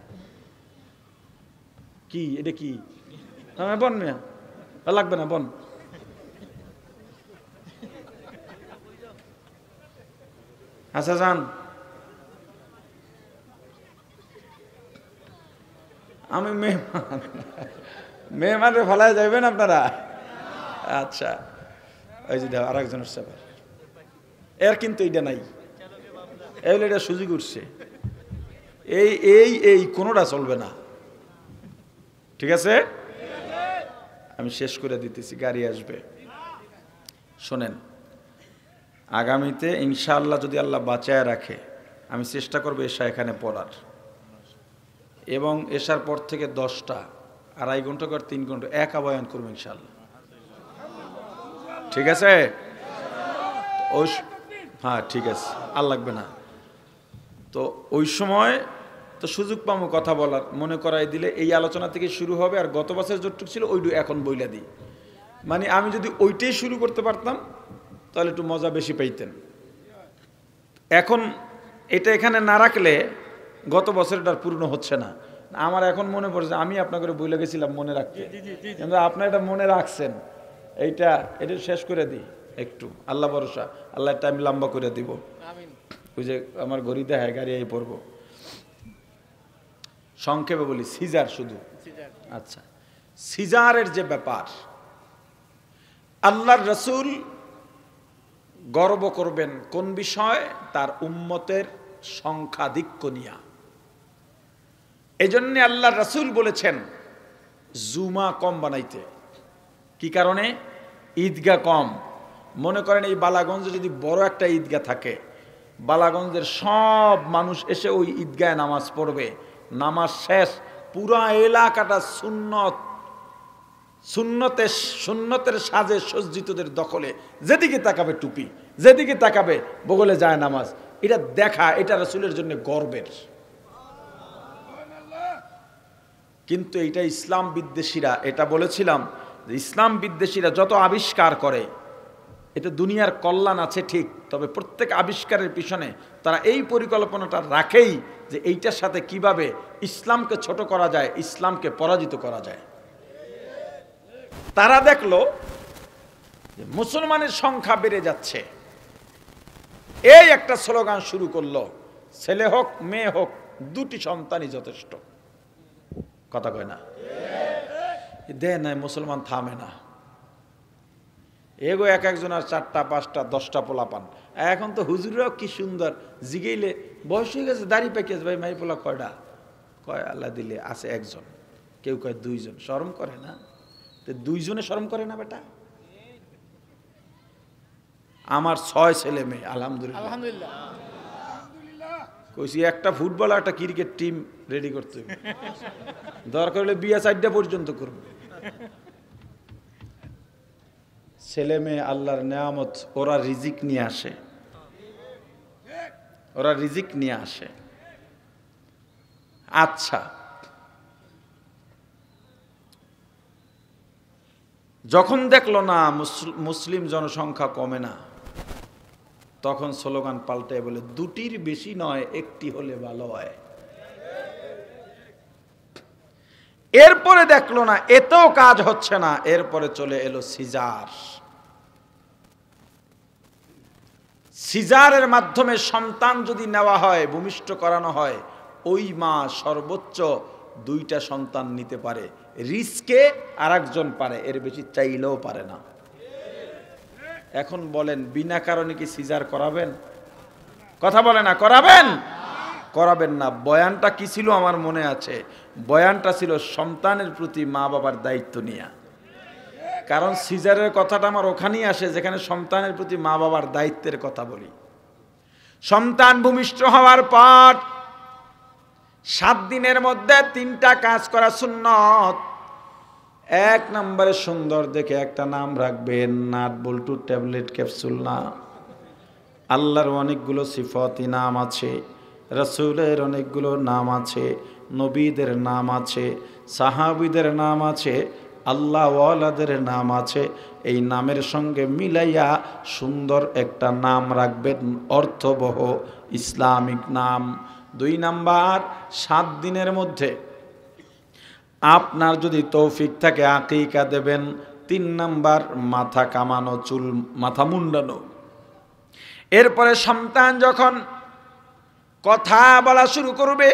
কি এটা কি? বন মিয়া, লাগবে না, বন। আচ্ছা যান। আমি মেহমানে ফেলায় যাবেন আপনারা? আচ্ছা, ওই যে আর একজনের সাথে এর কিন্তু এইটা নাই, এটা সুযোগ উঠছে। এই কোনোটা চলবে না, ঠিক আছে? আমি শেষ করে দিতেছি, গাড়ি আসবে। শোনেন, আগামীতে ইনশাআল্লাহ যদি আল্লাহ বাঁচায় রাখে, আমি চেষ্টা করবো এশা এখানে পড়ার, এবং এশার পর থেকে 10টা 2.5 ঘন্টা করে 3 ঘন্টা একা বয়ান করবো ইনশাআল্লাহ, ঠিক আছে? হ্যাঁ ঠিক আছে, আর লাগবে না। তো ওই সময় তো সুযোগ পাবো কথা বলার, মনে করাই দিলে এই আলোচনা থেকে শুরু হবে। আর গত বছর যতটুকু ছিল ওইটু এখন বইলা দিই, মানে আমি যদি ওইটাই শুরু করতে পারতাম তাহলে একটু মজা বেশি পাইতেন। এখন এটা এখানে না রাখলে গত বছরটা পূর্ণ হচ্ছে না। আমার এখন মনে পড়ছে, আমি আপনাকে বলে গেছিলাম মনে রাখতে, কিন্তু আপনারা এটা মনে রাখছেন। এটা শেষ করে দিই একটু, আল্লাহ ভরসা, আল্লাহ টাইম লম্বা করে দিব। ওই যে আমার ঘড়ি দেখায়, গাড়ি এই পড়বো। সংক্ষেপে বলি, সিজার শুধু। আচ্ছা, সিজারের যে ব্যাপার, আল্লাহর রাসূল গর্ব করবেন কোন বিষয়? তার উম্মতের সংখ্যাধিক্য নিয়া। এজন্য আল্লাহর রাসূল বলেছেন জুমা কম বানাইতে। কি কারণে? ঈদগাহ কম। মনে করেন এই বালাগঞ্জে যদি বড় একটা ঈদগাহ থাকে, বালাগঞ্জের সব মানুষ এসে ওই ঈদগাহে নামাজ পড়বে। নামাজ শেষ, পুরা এলাকাটা সুন্নতের সাজে সজ্জিতদের দখলে। যেদিকে তাকাবে টুপি, যেদিকে তাকাবে বগলে যায় নামাজ। এটা দেখা, এটা রাসূলের জন্য গর্বের। কিন্তু এটা ইসলাম বিদ্বেষীরা, এটা বলেছিলাম যে ইসলাম বিদ্বেষীরা যত আবিষ্কার করে, এটা দুনিয়ার কল্যাণ আছে ঠিক, তবে প্রত্যেক আবিষ্কারের পিছনে তারা এই পরিকল্পনাটা রাখেই যে এইটার সাথে কিভাবে ইসলামকে ছোট করা যায়, ইসলামকে পরাজিত করা যায়। তারা দেখলো যে মুসলমানের সংখ্যা বেড়ে যাচ্ছে, এই একটা স্লোগান শুরু করলো, ছেলে হোক মেয়ে হোক দুটি সন্তানই যথেষ্ট। কথা কয় না? দেয় নাই, মুসলমান থামে না। এগো এক একজন আর 4টা 5টা 10টা পোলা পান। এখন তো হুজুররাও কি সুন্দর, জিগেইলে বয়স হয়ে গেছে, দাড়ি পেকেছে, ভাই মাই পোলা কয়টা? কয় আল্লাহ দিলে আছে একজন, কেউ কয় 2জন। শরম করে না? তো 2জনে শরম করে না বেটা? আমার 6 ছেলে মেয়ে, আলহামদুলিল্লাহ। কইছি একটা ফুটবল আর একটা ক্রিকেট টিম রেডি করতে হবে, দরকার হলে বিয়া 4টা পর্যন্ত করবে। ছেলে মেয়ে আল্লাহর নেয়ামত, ওরা রিজিক নিয়ে আসে, ওরা রিজিক নিয়ে আসে। আচ্ছা, যখন দেখলো না মুসলিম জনসংখ্যা কমে না, তখন স্লোগান পাল্টায় বলে দুটির বেশি নয়, একটি হলে ভালো হয়। এরপরে দেখলো না এতেও কাজ হচ্ছে না, এরপরে চলে এলো সিজার। সিজারের মাধ্যমে সন্তান যদি নেওয়া হয়, ভূমিষ্ঠ করানো হয়, ওই মা সর্বোচ্চ 2টা সন্তান নিতে পারে, রিস্কে আরেকজন পারে, এর বেশি চাইলেও পারে না। এখন বলেন বিনা কারণে কি সিজার করাবেন? কথা বলে না, করাবেন? করাবেন না। বয়ানটা কি ছিল আমার মনে আছে, বয়ানটা ছিল সন্তানের প্রতি মা বাবার দায়িত্ব নিয়ে। কারণ সিজারের কথাটা আমার ওখানেই আসে যেখানে সন্তানের প্রতি মা বাবার দায়িত্বের কথা বলি। সন্তান ভূমিষ্ঠ হওয়ার পর 7 দিনের মধ্যে 3টা কাজ করা সুন্নত। 1 নম্বরে সুন্দর দেখে একটা নাম রাখবেন, নাট বল্টু ট্যাবলেট ক্যাপসুল না। আল্লাহর অনেকগুলো সিফাতি নাম আছে, রাসূলের অনেকগুলো নাম আছে, নবীদের নাম আছে, সাহাবীদের নাম আছে, আল্লাহ ওয়ালাদের নাম আছে। এই নামের সঙ্গে মিলাইয়া সুন্দর একটা নাম রাখবেন, অর্থবহ ইসলামিক নাম। 2 নাম্বার, 7 দিনের মধ্যে আপনার যদি তৌফিক থাকে আকিকা দেবেন। 3 নাম্বার, মাথা কামানো, চুল মাথা মুন্ডানো। এরপরে সন্তান যখন কথা বলা শুরু করবে,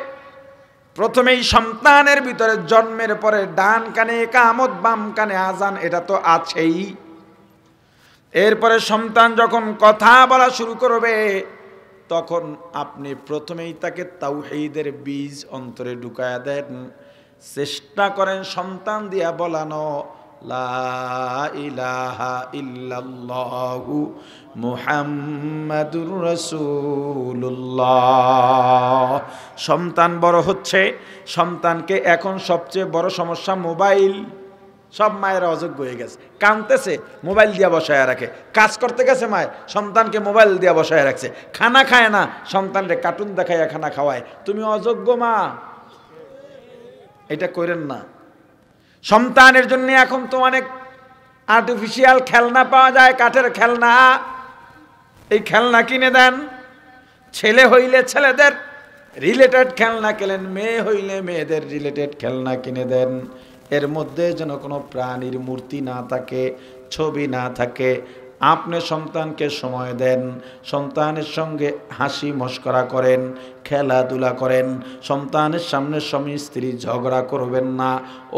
প্রথমেই সন্তানের ভিতরে জন্মের পরে ডান কানে ইকামত, বাম কানে আজান, এটা তো আছেই। এরপরে সন্তান যখন কথা বলা শুরু করবে, তখন আপনি প্রথমেই তাকে তাওহীদের বীজ অন্তরে ঢুকায়া দেন। চেষ্টা করেন সন্তান দিয়া বলানো, লা ইলাহা ইল্লাল্লাহু মুহাম্মাদুর রাসূলুল্লাহ। সন্তান বড় হচ্ছে, সন্তানকে এখন সবচেয়ে বড় সমস্যা মোবাইল। সব মায়েরা অযোগ্য হয়ে গেছে, কাঁদতেছে, মোবাইল দিয়া বসায় রাখে। কাজ করতে গেছে মায়, সন্তানকে মোবাইল দিয়া বসায় রাখছে। খানা খায় না, সন্তানরে কার্টুন দেখাইয়া খানা খাওয়ায়। তুমি অযোগ্য মা, এটা করেন না। সন্তানের জন্য এখন তো অনেক আর্টিফিশিয়াল খেলনা পাওয়া যায়, কাঠের খেলনা। এই খেলনা কিনে দেন। ছেলে হইলে ছেলেদের রিলেটেড খেলনা কেনেন, মেয়ে হইলে মেয়েদের রিলেটেড খেলনা কিনে দেন। এর মধ্যে যেন কোনো প্রাণীর মূর্তি না থাকে, ছবি না থাকে। আপনি সন্তানকে সময় দেন, সন্তানের সঙ্গে হাসি মশকরা করেন, খেলাধুলা করেন। সন্তানের সামনে স্বামী স্ত্রী ঝগড়া করবেন না।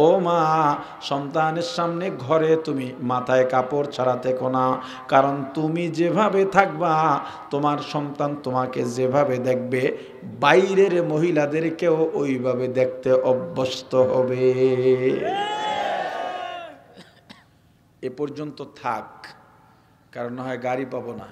ও মা, সন্তানের সামনে ঘরে তুমি মাথায় কাপড় ছাড়া থেকো না। কারণ তুমি যেভাবে থাকবা, তোমার সন্তান তোমাকে যেভাবে দেখবে, বাইরের মহিলাদেরকেও ওইভাবে দেখতে অভ্যস্ত হবে। এ পর্যন্ত থাক, কারণ না হয় গাড়ি পাবো না।